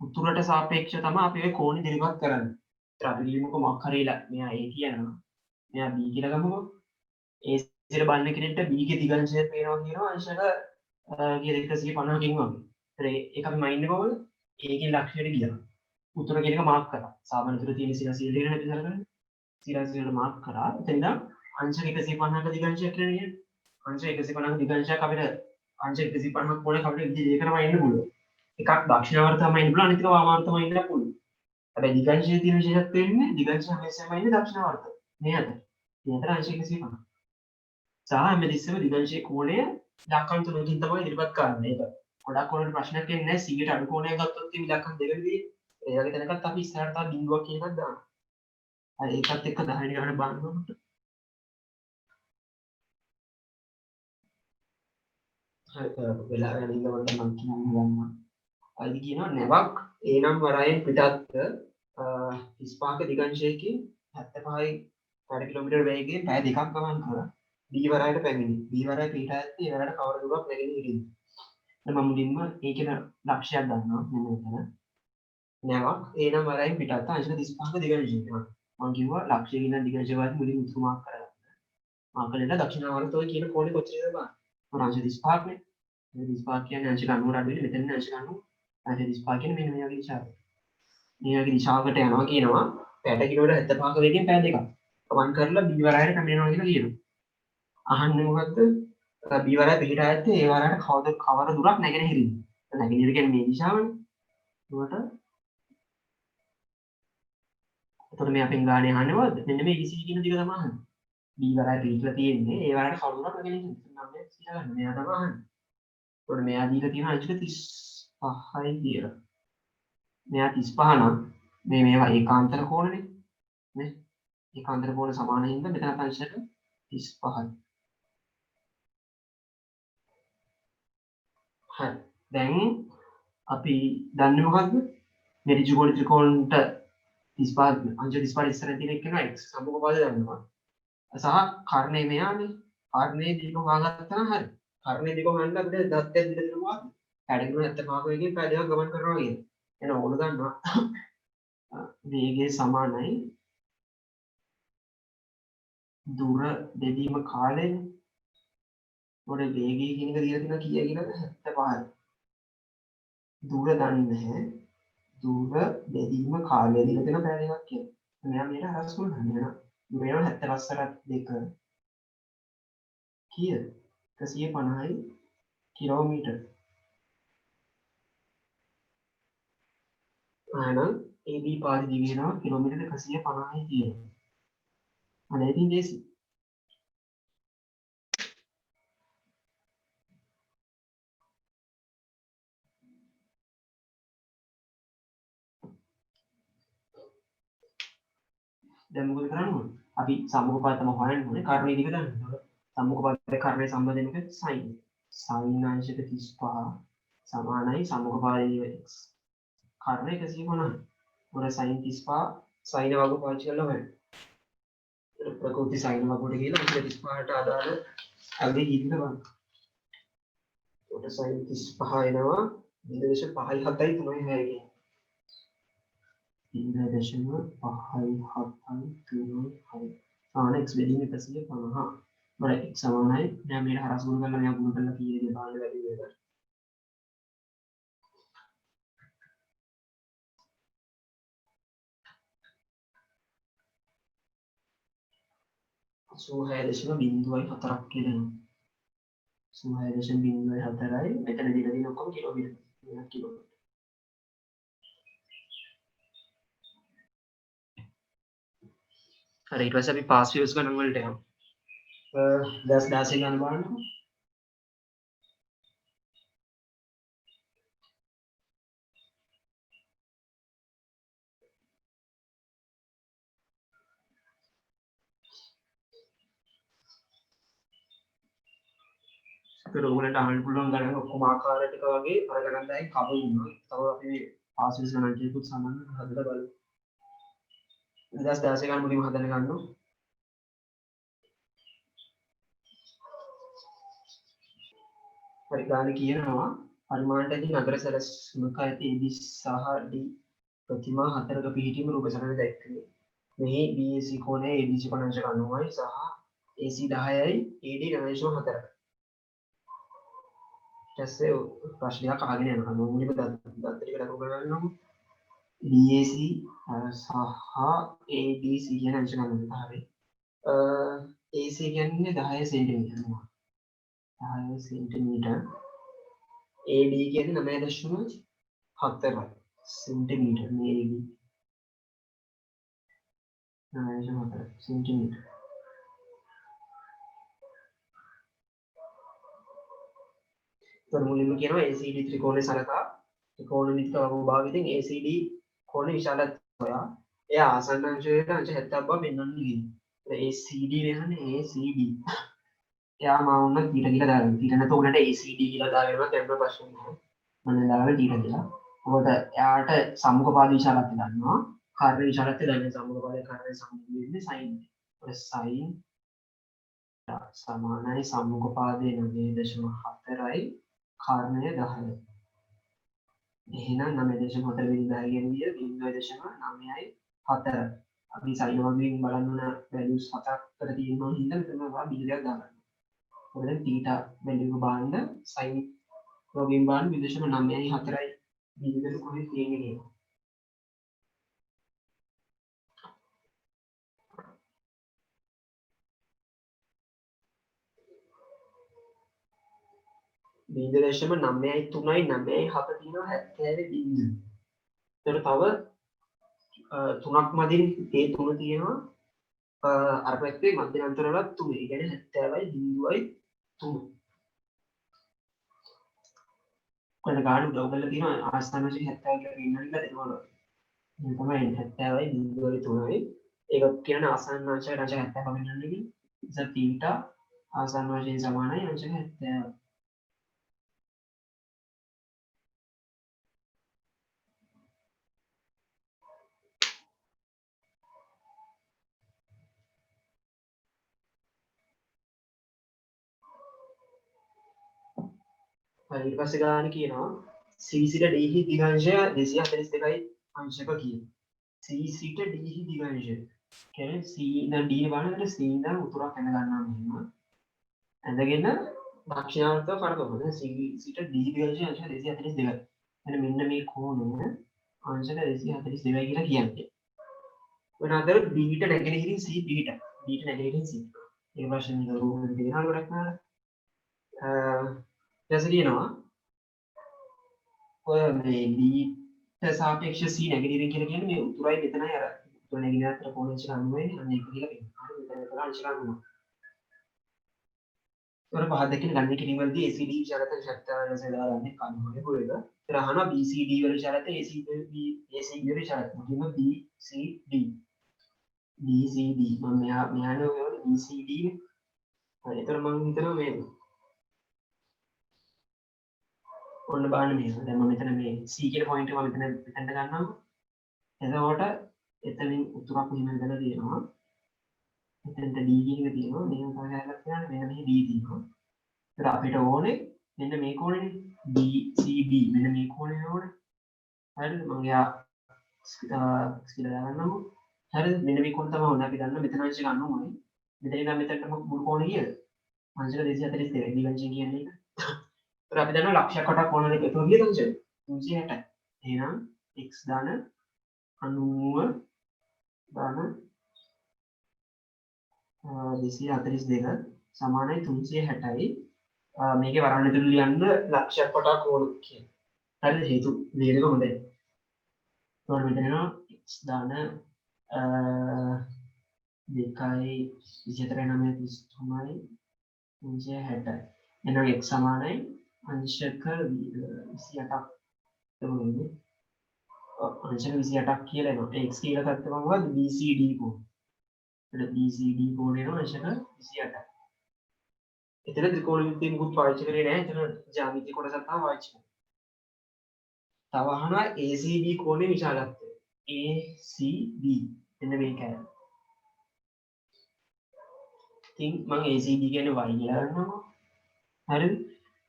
උතුරට සාපේක්ෂව තමයි අපි ඒ කෝණ ඉදිරියට කරන්නේ. ඒත් අපි ලියමුකෝ මොකක් හරි මෙයා A කියනවා. මෙයා B කියලා ගමුකෝ. A ඉතින් බලන කෙනෙක්ට B ගේ දිගංශය පේනවා කියනවා අංශක 150කින් වගේ. ඒක අපි මයින්ඩ් එක කොහොමද? A ගේ ලක්ෂයට ගියා. උතුර කියන එක මාක් කරා. සාමාන්‍ය උතුර තියෙන සිරසිය දෙක නැති කරගන්න. සිරසියට මාක් කරා. එතන අංශක 150ක දිගංශයක් කියන්නේ. අංශක 150ක දිගංශයක් අපිට අංශක 150ක් පොළේ අපිට විදිහ දෙකම ඉන්න පුළුවන්. එකක් දක්ෂිණාවර්තම ඉන්න පුළුවන් අනිත් එක වාමාවර්තම ඉන්න පුළුවන්. හැබැයි දිගංශයේ තියෙන විශේෂත්වය වෙන්නේ දිගංශය හැමෙස්සම ඉන්නේ දක්ෂිණාවර්ත. මෙහෙට. මෙහෙට අංශක 150. සහ හැමතිස්සෙම දිගංශයේ කෝණය ඉලක්කම් තුනකින් තමයි ඉදිරිපත් කරන්නේ. ඒක ගොඩක් වලට ප්‍රශ්නයක් එන්නේ නැහැ. 100ට අඩු කෝණයක් ගත්තොත් මේ ඉලක්කම් දෙකකදී ඒ වගේ තැනකත් අපි ඉස්සරහට තව බිංදුවක් කියන එකක් දානවා. හරි ඒකත් එක්ක 10 වෙනි ගාන බලනකොට හරි වෙලා යන ඉන්නකොට මම කියන්නම්. අයිති කියනවා නැවක් ඒ නම් වරයෙන් පිටත්ව 35ක දිගංශයකින් 75යි වැඩ කිලෝමීටර් වේගයෙන් පැය දෙකක් ගමන් කරා. B වරයට පැමිණි. B වරය පිටා ඇත්තේ ඒ වරට කවර දුරක් නැගෙන ඉරින්. දැන් මම මුලින්ම ඒකේ ලක්ෂයක් ගන්නවා මෙන්න මෙතන. නැවක් ඒ නම් වරයෙන් පිටත් අංශක 35ක දිගංශයක. මම කිව්වා ලක්ෂයේ ඉන්න දිගංශය වලින් මුලින් උතුරු මාක් කරගන්න. මාක් කළා දක්ෂිණාවර්තය කියන කෝණේ කොච්චරද බලන්න. අංශක 35ක් නේ. 35 කියන්නේ අංශක 90ට අඩු වෙන්නේ මෙතන අංශක 90. අංශක 35 කියන්නේ මෙන්න මේ වගේ දිශාවක්. මේ වගේ දිශාවකට යනවා කියනවා. පැයට කිලෝමීටර් 75ක වේගයෙන් පැය දෙකක්. ගමන් කරලා B වරයට පැමිණෙනවා කියලා කියනවා. අහන්නේ මොකද්ද? B වරය පිටා ඇත්තේ ඒ වරයට කවර දුරක් නැගෙන හිරින්. නැගෙනහිර කියන්නේ මේ දිශාවනේ. ඒකට එතකොට මේ අපෙන් ගානේ අහන්නේ මොකද්ද? මෙන්න මේ EC කියන දිග තමයි අහන්නේ. B වරය පිටලා තියෙන්නේ ඒ වරයට කවර දුරක් නැගෙන හිරින්. නම් මේ සිතා ගන්න. මෙයා තමයි අහන්නේ. එතකොට මෙයා දීලා තියෙන අංශක 35යි කියලා. මෙයා 35 නම් මේවා ඒකාන්තර කෝණනේ. නේ? ඒකාන්තර කෝණ සමාන හින්දා මෙතන අංශක 35යි. හරි. දැන් අපි දන්නේ මොකක්ද? මේ ඍජුකෝණ ත්‍රිකෝණට 35 අංශ 35 ඉස්සර තියෙන එක නයි x සම්මුඛ පද දන්නවා. සහ කර්ණය මෙයානේ. කර්ණයේ දීක හොයාගත්තා නම් හරි. කර්ණයේ දීක හොයන්න අපිට දත්තයක් දෙන්න දෙනවා. පැඩගුණ 75 එකකින් පැය දෙකක් ගමන් කරනවා කියන්නේ. එහෙනම් ඕන දන්නවා. වේගය සමානයි දුර බෙදීම කාලය. මොකද වේගය කියන එක දීලා තියෙනවා කීය කියලාද 75යි. දුර දන්නේ නැහැ. දුර බෙදීම කාලය දීලා තියෙනවා පැය දෙකක් කියලා. මෙයා මේක හරස් කරනවා නේද? දුර යන 75ට 2 කීයද? 150යි කිලෝමීටර්. එහෙනම් AB පාරේ දිවිනවා කිලෝමීටර 150යි කියනවා. අනේ ඉතින් දේසි. දැන් මොකද කරන්නේ? අපි සම්මුඛ පාත තමයි හොයන්න ඕනේ. කර්ණයේ දිග දන්න. ඒතකොට සම්මුඛ පාතේ කර්ණයේ සම්බන්ධ වෙන එක sin. sin අංශක 35 සමානයි සම්මුඛ පාතේ x. කර්ණය 150. මොන sin 35 sin වර්ග පාවිච්චි කරලා හොයන්න. ප්‍රකෘති sin වර්ගයට කියලා 135ට අදාළ අගේ හිඳ ගන්න. ඒකට sin 35 එනවා 0.57යි 3යි හැරෙන්නේ. 0.57යි 3යි x බෙදීම 150. මම x සමානයි දැන් මේක හරස් ගුණ කරලා මෙයා ගුණ කරලා කීයද බලන්න බැරි වෙනවා. සූහය දශම බිඳුවයි 4ක් කියලා එනවා. සූහය දශම බිඳුවයි 4යි මෙතන දීලා තියෙන ඔක්කොම කිලෝමීටර්. මේක කිලෝමීටර්. හරි ඊට පස්සේ අපි පාස් වේව්ස් ගණන් වලට යමු. 16 ගණන් බලන්නකො. ඒක ඔයගොල්ලන්ට අහන්න පුළුවන් ගණන් ඔක්කොම ආකාර ටික වගේ අර ගණන් 10යි කව ඉන්නවා. තව අපි පාස් වේව්ස් ගණන් ටිකකුත් සමාන හදලා බලමු. 2016 ගණන් මුලින්ම හදන්න ගන්නවා. හරි ගාන කියනවා පරිමාණයේදී නගර සැලැස්මක ඇති AB සහ D ප්‍රතිමා හතරක පිහිටීම රූප සටහන දැක්කේ. මෙහි BAC කෝණය ABC කෝණංශ 90යි සහ AC 10යි AD 9.4යි. ඊටසේ ප්‍රශ්නයක් අහගෙන යනවා. මුලින්ම දත් ටික ලකුණු කරගන්නකො. BAC සහ ABC කියන අංශ ගන්න හරි. AC කියන්නේ 10 සෙන්ටිමීටර නවා. 10 සෙන්ටිමීටර. AD කියන්නේ 9.4 සෙන්ටිමීටර මේ AD 9.4 සෙන්ටිමීටර. මුලින්ම කියනවා ACD ත්‍රිකෝණය සලකා ත්‍රිකෝණමිතික වගභාගයෙන් ACD කෝණ විශාලත්වය හොයා එය ආසන්න අංශයට අංශ 70 බව පෙන්වන්න කියනවා. ACD වෙනන්නේ ACD. එයා මාවුන්න ඊට කියලා දාගන්න. ඊට නැත්නම් උනට ACD කියලා දාගෙනවත් දැම්ම ප්‍රශ්න නැහැ. මම දාගන්න ඊට කියලා. ඔබට එයාට සම්මුඛ පාද විශාලත්වය දන්නවා. කර්ණ විශාලත්වය දන්නේ සම්මුඛ පාදයේ කර්ණය සම්මුඛ වෙන්නේ sin. ඒ sin සමානයි සම්මුඛ පාදයේ 9.4යි කර්ණය 10යි. එහෙනම් 9.4 වෙනි දාගෙන ගිය 0.9යි 4. අපි sin වර්ගයෙන් බලන්න ඕන values 7කට තියෙනවා හින්දා මෙතන ඔයා බිඳයක් දාගන්න. මොකද θ වැලියු බලන්න sin වර්ගයෙන් බලන්න 0.9යි 4යි බිඳෙක කොහෙද තියෙන්නේ කියලා. බිඳදශම 9යි 3යි 9යි 7 තියෙනවා 70 බිඳු. ඒතර තව තුනක් මදින් ඒ තුන තියෙනවා අර පැත්තේ මධ්‍යන්තර වල 3. ඒ කියන්නේ 70යි බිඳුවයි 3. කොහෙද ගාන උදව් කරලා තියෙනවා ආස්ථාන වශයෙන් 70 කියලා ඉන්නනිලා එතකොට මේ තමයි 70යි බිඳුවයි 3යි. ඒක කියන ආසන්න අංශයට අංශ 70 පමණන්නේ කියලා. ඉතින් තීටා ආසන්න වශයෙන් සමානයි අංශ 70. ඊට පස්සේ ගාන කියනවා C සිට D හි දිගංශය 242යි අංශක කියන. C සිට D හි දිගංශය. කියන්නේ C ඉඳන් D බලනකොට C ඉඳන් උතුරක් ඇඳ ගන්නවා මෙහෙම. ඇඳගෙන දක්ෂිණාර්ථ කරකවන C සිට D දිගංශය අංශක 242යි. එන්න මෙන්න මේ කෝණය අංශක 242යි කියලා කියන්නේ. වෙන අතර B ට නැගෙනහිරින් C B ට B ට නැගෙනහිරින් C. ඒ ප්‍රශ්නේ ගොඩක් දෙනවා ගොඩක් නාලා. ඊට කියනවා ඔය මේ B ට සාපේක්ෂ C නැගෙනහිරින් කියලා කියන්නේ මේ උතුරයි මෙතනයි අර උතුර නැගෙනහිර අතර කෝණ අංශක 90යි අන්න ඒක කියලා කියනවා. හරි මෙතන කරා අංශක 90. ඒතර පහ දෙකෙන් ගන්න කිරීම වලදී ACD විචාරත ශක්තිය සදාරන්නේ කණුවේ කොහෙද? ඒතර අහනවා BCD වල විචාරත ACD වල විචාරත. මොකද BCD BCD මම මෙහාන ඔය BCD නේ. හරි ඒතර මම හිතනවා මේ ඔන්න බලන්න මේක. දැන් මම මෙතන මේ C කියන පොයින්ට් එක මම මෙතනට ගන්නවා. එතකොට එතනින් උතුරක් මෙහෙම ඉඳලා තියෙනවා. එතනට D කියන එක තියෙනවා. මේක කරගන්න කියන්න මෙන්න මෙහි D තියෙනවා. ඒතර අපිට ඕනේ මෙන්න මේ කෝණෙනේ BCD මෙන්න මේ කෝණේ ඕනේ. හරිද? මම යා ස්කිලා ගන්නවා. හරිද? මෙන්න මේ කෝණ තමයි ඕනේ. අපි දන්න මෙතන අංශ ගන්න ඕනේ. මෙතන ඉඳන් මෙතනට මුළු කෝණේ කීයද? අංශක 242 දිගංශය කියන්නේ ඒක. ඒතර අපි දන්නවා ලක්ෂයක් කොට කෝණ දෙක එකතු කීයද අංශය? 360. එහෙනම් x ධන 90 ධන 242 සමානයි 360යි. මේකේ වරන් ඇතුළේ ලියන්න ලක්ෂයක් කොට කෝණ කියන. හරිද? හේතු ලියනක හොඳයි. ඒතකොට මෙතන එනවා x ධන 2යි 24 9 360. එහෙනම් x සමානයි අංශක 28ක් තමයි. අංශක 28ක් කියලා එනවා. x කියලා ගත්තම මොකද BCD කෝණ. එතන BCD කෝණය එනවා අංශක 28ක්. එතන ත්‍රිකෝණ විද්‍යාවේ මුකුත් පාවිච්චි කරේ නැහැ. එතන ජ්‍යාමිති කොටසක් තමයි පාවිච්චි කරේ. තව අහනවා ACB කෝණේ විශාලත්වය. ACB එන්න මේකයි. ඉතින් මම ACB කියන්නේ y කියලා ගන්නවා. හරිද?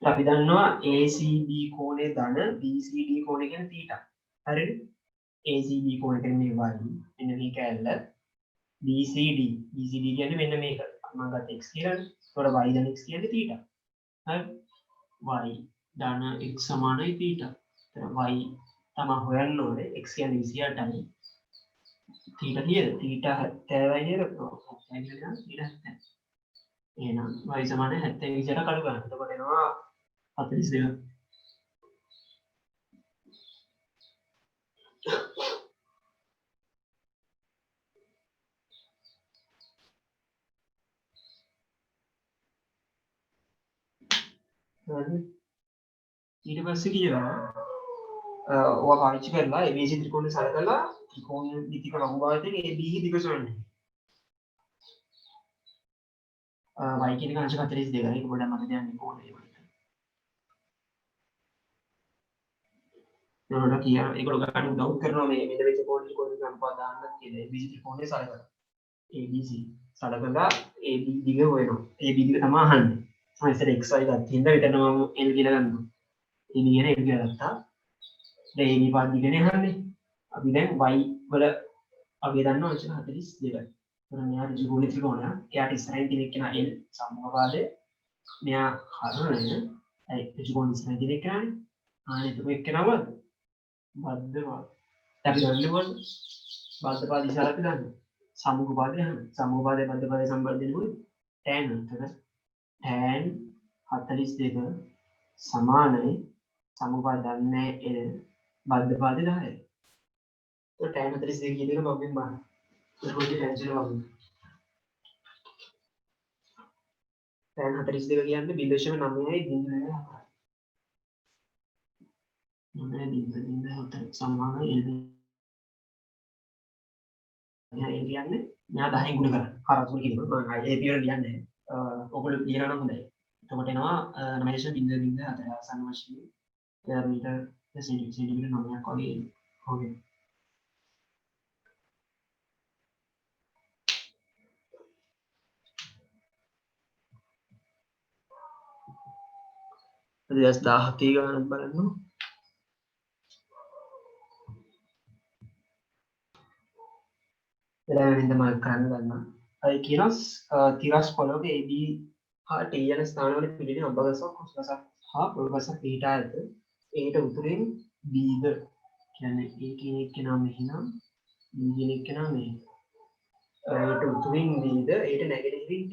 අපි දන්නවා ACB කෝණය ධන BCD කෝණය කියන්නේ θ. හරිද? ACB කෝණය කියන්නේ y. මෙන්න මේ කැල්ල. BCD කියන්නේ මෙන්න මේක. මම ගත්ත x කියලානේ. ඒතකොට y ධන x කියන්නේ θ. හරි? y ධන x සමානයි θ. එතන y තමයි හොයන්න ඕනේ. x කියන්නේ 28යි. θ කීයද? θ 70යි නේද? 70යි කියලා θ 70. එහෙනම් y සමානයි 70 විදිහට කළු ගන්න. එතකොට එනවා 42. හරි. ඊට පස්සේ කියනවා ඔයා පාවිච්චි කරලා ABC ත්‍රිකෝණය සලකලා ත්‍රිකෝණ දිගක ලම්බාවතෙන් AB දිග සොයන්න. y කියන එක අංශක 42යි. ඒක පොඩ්ඩක් මතක තියාගන්න ඕනේ. ඒකට කියන ඒගොල්ලෝ ගන්න ඩවුට් කරනවා මේ මෙන්න මේ ත්‍රිකෝණ සම්පාද දාන්න කියලා. ABC ත්‍රිකෝණය සලකලා ABC සලකලා AB දිග හොයනවා. AB දිග තමයි අහන්නේ. මම ඉතින් xy ගත්ත හින්දා විතරම මම n කියලා ගන්නවා. AB කියන එක කියලා ගත්තා. දැන් AB පාද දිගනේ අහන්නේ. අපි දැන් y වල අපි දන්නවා අංශක 42යි. එතන මෙයා ත්‍රිකෝණ ත්‍රිකෝණය. එයාට ඉස්සරහින් තියෙන කෙනා l සම්මුඛ පාදේ. මෙයා හරණය. ඒ ත්‍රිකෝණ ඉස්සරහින් තියෙන කෙනානේ. ආනේ තුක එක්කනවද? බද්ධ පාද. අපි ගන්න ඕනේ බද්ධ පාද ඉස්සරහ අපි ගන්න. සම්මුඛ පාදේ අහන්න. සම්මුඛ පාදේ බද්ධ පාදේ සම්බන්ධ වෙන්නේ tan උතර tan 42 සමානයි සම්මුඛ පාද දන්නේ l බද්ධ පාදේ 10යි. तो tan 42 කියන එක මම බලන්න. ඒක පොඩි ටෙන්ෂන් එකක් වගේ. tan 42 කියන්නේ 0.9යි 0.4 සමානයි l. එහේ කියන්නේ මෙයා 10න් ගුණ කරා. හරස් වල කියනවා. මම ඒ පියවර ලියන්නේ. ඔයගොල්ලෝ ලියනවා නම් හොඳයි. එතකොට එනවා 9.0.4 ආසන්න වශයෙන් මීටර් සෙන්ටිමීටර් 9ක් වගේ හොගේ. 2017 ගානක් බලන්න. එළවෙනින්ද මම කරන්න ගන්නවා. අය කියනවා තිරස් පොළොවේ AB හා T යන ස්ථානවල පිළිගෙන ඔබගසක් කුස්ගසක් හා පොළොගසක් පිහිටා ඇත. ඒට උතුරින් B ද කියන්නේ A කියන එක නම් මෙහිනම් B කියන එක නම් මෙහි. ඒට උතුරින් B ද ඒට නැගෙනහිරින් T.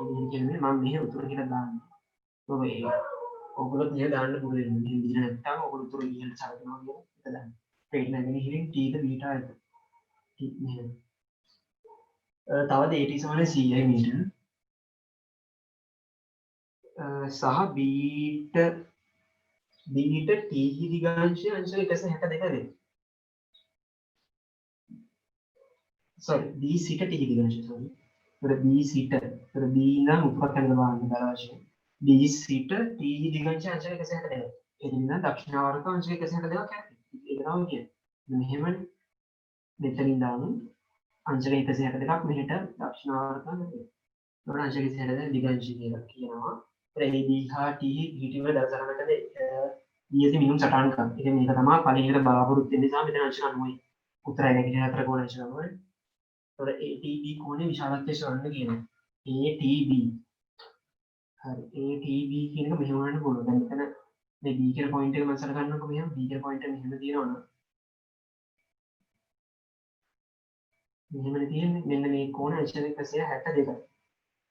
ඒ කියන්නේ මම මෙහෙ උතුර කියලා දාන්නේ. ඔයගොල්ලෝ මෙහෙ දාන්න පුළුවන්. මෙහෙ දින නැත්තම් ඔයගොල්ලෝ උතුර ඉහළට සරකනවා කියලා ඒක දාන්න. ඒට නැගෙනහිරින් T ද පිහිටා ඇත. මෙහෙම තවද AT සමාන 100 මීටර සහ බීට T දිගාංශය අංශක 162 වේ. sorry B සිට T දිගාංශය sorry. ඒතර B සිට ඒතර B ඉඳන් උපකරණ බලන්න දාලා B සිට T දිගාංශය අංශක 162. ඒ නිසා දක්ෂිණාවර්ත අංශක 162ක් ඇති. ඒක තමයි කියන්නේ. මෙහෙම මෙතනින් දාමු අංශක 162ක් මෙහෙට දක්ෂිණාවර්ත නෙවෙයි. ඒතර අංශක 162 දිගාංශය කියලා කියනවා. AB හා T හිටිවල දසරකට ඊයේ මිනිම් සටහන් කරා. ඉතින් මේක තමයි පළවෙනිට බලාපොරොත්තු වෙන නිසා මෙතන අංශක 90යි. උත්තරය නැගිටින අතර කෝණ අංශක 90යි. ඒතර ATB කෝණේ විශාලත්වය සොයන්න කියනවා. ATB. හරි ATB කියන එක මෙහෙම වන්න පුළුවන්. දැන් මෙතන මේ B කියන පොයින්ට් එක මම සලකන්නකො මෙහෙම B කියන පොයින්ට් එක මෙහෙම තියෙනවනේ. මෙහෙමනේ තියෙන්නේ. මෙන්න මේ කෝණ අංශක 162යි.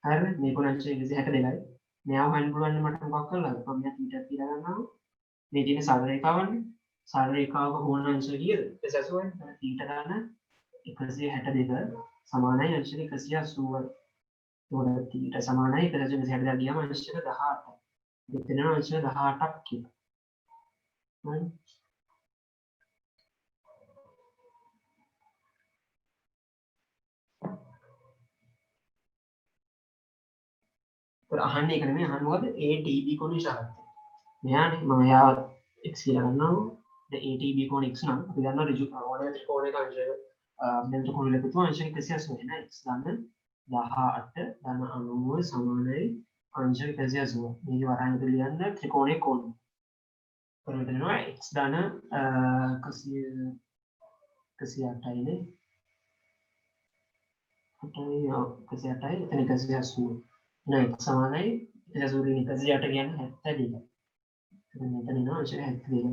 හරිද? මේ කෝණ අංශක 162යි. මෙයාව හොයන්න පුළුවන් මට මොකක් කරලාද? මම මෙයා θ කියලා ගන්නවා. මේ තියෙන සරල රේඛාවන්නේ. සරල රේඛාවක කෝණ අංශ කීයද? 180යි. θ ගන්න 162 සමානයි අංශක 180යි. ඒකට θ සමානයි 162 ගියාම අංශක 18යි. මෙතන අංශක 18ක් කියලා. හරි. අහන්නේ ඒක නෙමෙයි අහන්නේ මොකද ATB කෝණ විශාලත්වය. මෙයානේ මම යා x කියලා ගන්නවා. දැන් ATB කෝණ x නම් අපි ගන්නවා ඍජු කෝණය ත්‍රිකෝණයක අංශය මෙන්න කෝණ ලැබුතු අංශක 180 නේ x ගන්න 18 ධන 90 සමානයි අංශක 180. මේක වරහන් තුල ලියන්න ත්‍රිකෝණයේ කෝණය. කරමු දෙනවා x ධන 108යි නේ. 108යි එතන 180. නෑ සමානයි 180 108 කියන්නේ 72. එතන මෙතන එනවා අංශක 72.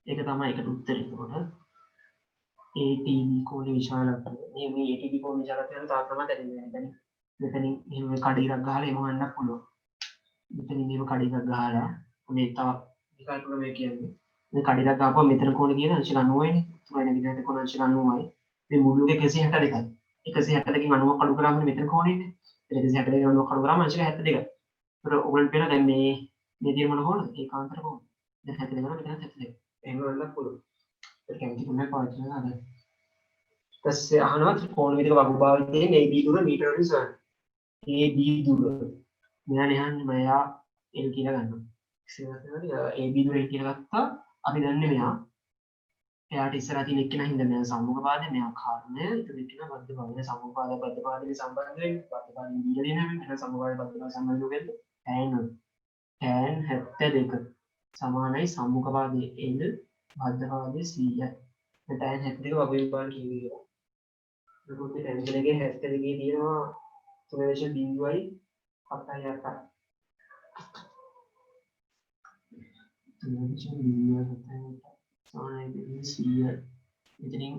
ඒක තමයි ඒකට උත්තරේ. එතකොට ATB කෝණ විශාලත්වය. මේ ATB කෝණ විශාලත්වය නම් තා තමයි දැනෙන්නේ. දැන් මෙතනින් එහෙම කඩිරක් ගහලා එහෙම ගන්නත් පුළුවන්. මෙතනින් එහෙම කඩිරක් ගහලා මේ තව විකල්ප ක්‍රමය කියන්නේ. මේ කඩිරක් ගහපුවා මෙතන කෝණ කියන අංශක 90යිනේ. තුනයි විදිහට කෝණ අංශක 90යි. මේ මුළු එක 162යි. 162කින් 90ක් අඩු කරාම මෙතන කෝණෙන්නේ. 162කින් 90ක් අඩු කරාම අංශක 72යි. ඒතර ඔයගොල්ලන්ට පේනවා දැන් මේ දිය මොන කෝණද? ඒකාන්තර කෝණ. දැන් 72 ගන්න මෙතන 72. එහෙම වෙන්නත් පුළුවන්. ඒක කැමති කෙනෙක් පාවිච්චි කරනවා නේද? ඊපස්සේ අහනවා ත්‍රිකෝණ විදිහක වගුභාවයෙන් AB දුර මීටර වලින් සොයන්න. AB දුර. මෙයානේ අහන්නේ මයා L කියලා ගන්නවා. AB දුරේ කියලා ගත්තා. අපි දන්නේ මෙයා එයාට ඉස්සරහ තියෙන එක්කෙනා හින්දා මෙයා සම්මුඛ පාදේ මෙයා කාරණය ඉතින් එක්කෙනා බද්ධ පාදේ සම්මුඛ පාදේ බද්ධ පාදේ සම්බන්ධ වෙන්නේ බද්ධ පාදේ දීලා දෙන හැම වෙලාවෙම සම්මුඛ පාදේ බද්ධ පාදේ සම්බන්ධ වෙන්නේ tan 72 සමානයි සම්මුඛ පාදයේ L බද්ධ පාදයේ 100යි. මේ tan 72 වගේ විපාක කියනවා. ඒකත් මේ tan එකේ 72 තියෙනවා 3.0යි 7යි 8යි. 3.0යි 7යි සමානයි 100යි. ඉතින්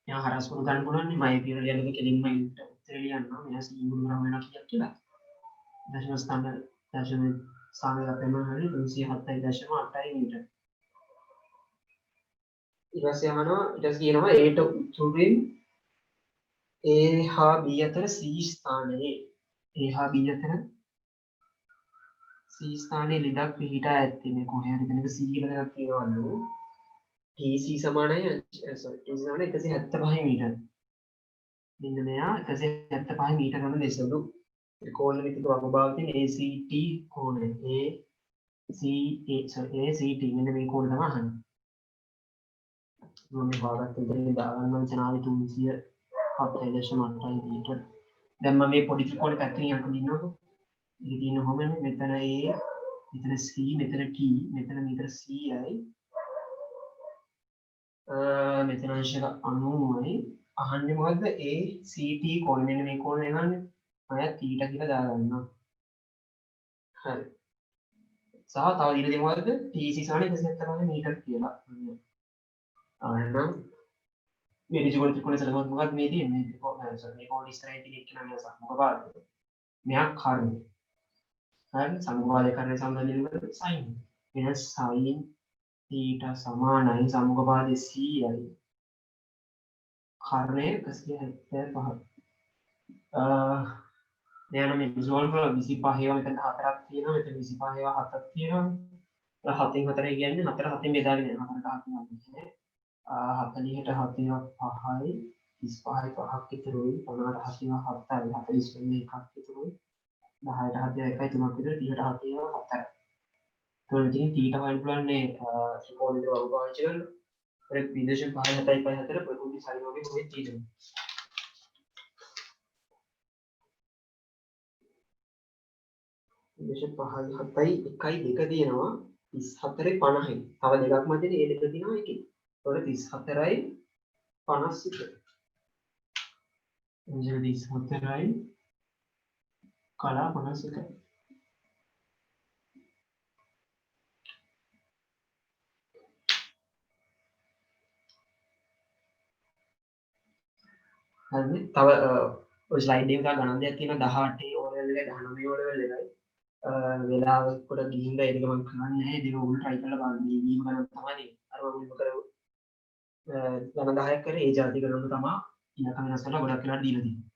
යා හරස් වුණ ගන්න පුළුවන් නේ මම පියවර ලියනකොට කෙලින්ම උත්තර ලියන්නම් මෙයා සීගුරු ග්‍රාම වෙනවා කියලා. දශම ස්ථාන ලැබෙනවා හරිය 307.8යි මීටර. ඊට පස්සේ යනවා ඊට පස්සේ කියනවා ඒට උතුරින් A හා B අතර C ස්ථානයේ A හා B අතර C ස්ථානයේ ලිඳක් පිහිටා ඇත්තේ මේ කොහේ හරි දෙනක C කියලා එකක් කියවන්නු. TC සමානයි sorry TC සමානයි 175 මීටර. මෙන්න මෙයා 175 මීටර යන දෙසළු ත්‍රිකෝණ විදිහට වගභාගයෙන් ACT කෝණය ACT මෙන්න මේ කෝණ තමයි අහන්නේ. මම මේ භාගත් දෙකේ දාගන්නම් චනාලි 307.8 මීටර. දැන් මම මේ පොඩි ත්‍රිකෝණේ පැත්තකින් යනකොට ඉන්නකො. ඉතින් තියෙන කොහොමද මෙතන A මෙතන C මෙතන T මෙතන මීටර 100යි මෙතන අංශක 90යි අහන්නේ මොකද්ද ACT කෝණය මෙන්න මේ කෝණය ගන්න මම θ කියලා දාගන්නවා හරි සහ තව දින දෙක මොකද්ද TC සානේ 170 මීටර කියලා අහන්න මේ ඍජුකෝණ ත්‍රිකෝණය සලකුණු මොකක්ද මේ තියෙන්නේ මේ කෝණ ඉස්සරහින් තියෙන එක නම් සම්මුඛ මෙයා කර්ණය හරි සම්මුඛ කරන සම්බන්ධයෙන් මොකද sin වෙන sin θ සමානයි සම්මුඛ පාදයේ 100යි කර්ණය 175 දැන් මේ විසුවල් වල 25 ඒවා මෙතන 4ක් තියෙනවා මෙතන 25 ඒවා 7ක් තියෙනවා 7න් 4 කියන්නේ 4 7න් බෙදාගෙන යනවා 4ට 7ක් කියන්නේ 40ට 7 ඒවා 5යි 35යි 5ක් ඉතුරුයි 50ට 7 ඒවා 7යි 40 වෙන එකක් ඉතුරුයි 10ට 7 ඒවා 1යි 3ක් විතර 30ට 7 ඒවා 7යි එතකොට ඉතින් θ හොයන්න පුළුවන් මේ ත්‍රිකෝණයට වර්ග පාවිච්චි කරලා ඒක 0.574 ප්‍රතිපෝටි sin වගේ කොහෙද තියෙන්නේ විශේෂ 5යි 7යි 1යි 2 තියෙනවා 34යි 50යි. තව දෙකක් මැදදී ඒ දෙක තියෙනවා එකේ. ඒතකොට 34යි 51. එන්ජල් 34යි කලා 51. හරිද? තව ඔය ස්ලයිඩ් එකේ ගණන් දෙකක් තියෙනවා 18 ඕරල් එක 19 ඕරල් එකයි. වෙලාවකට ගිහින් ඒක මම කරන්නේ නැහැ ඒක උන් try කරලා බලන්න මේ වීම ගණන් තමයි අර මම මුලින්ම කරපු ගණන් 10ක් කරේ ඒ જાති ගණන් තමයි ඉලක්ක වෙනස් කරලා ගොඩක් වෙලාවට දීලා තියෙන්නේ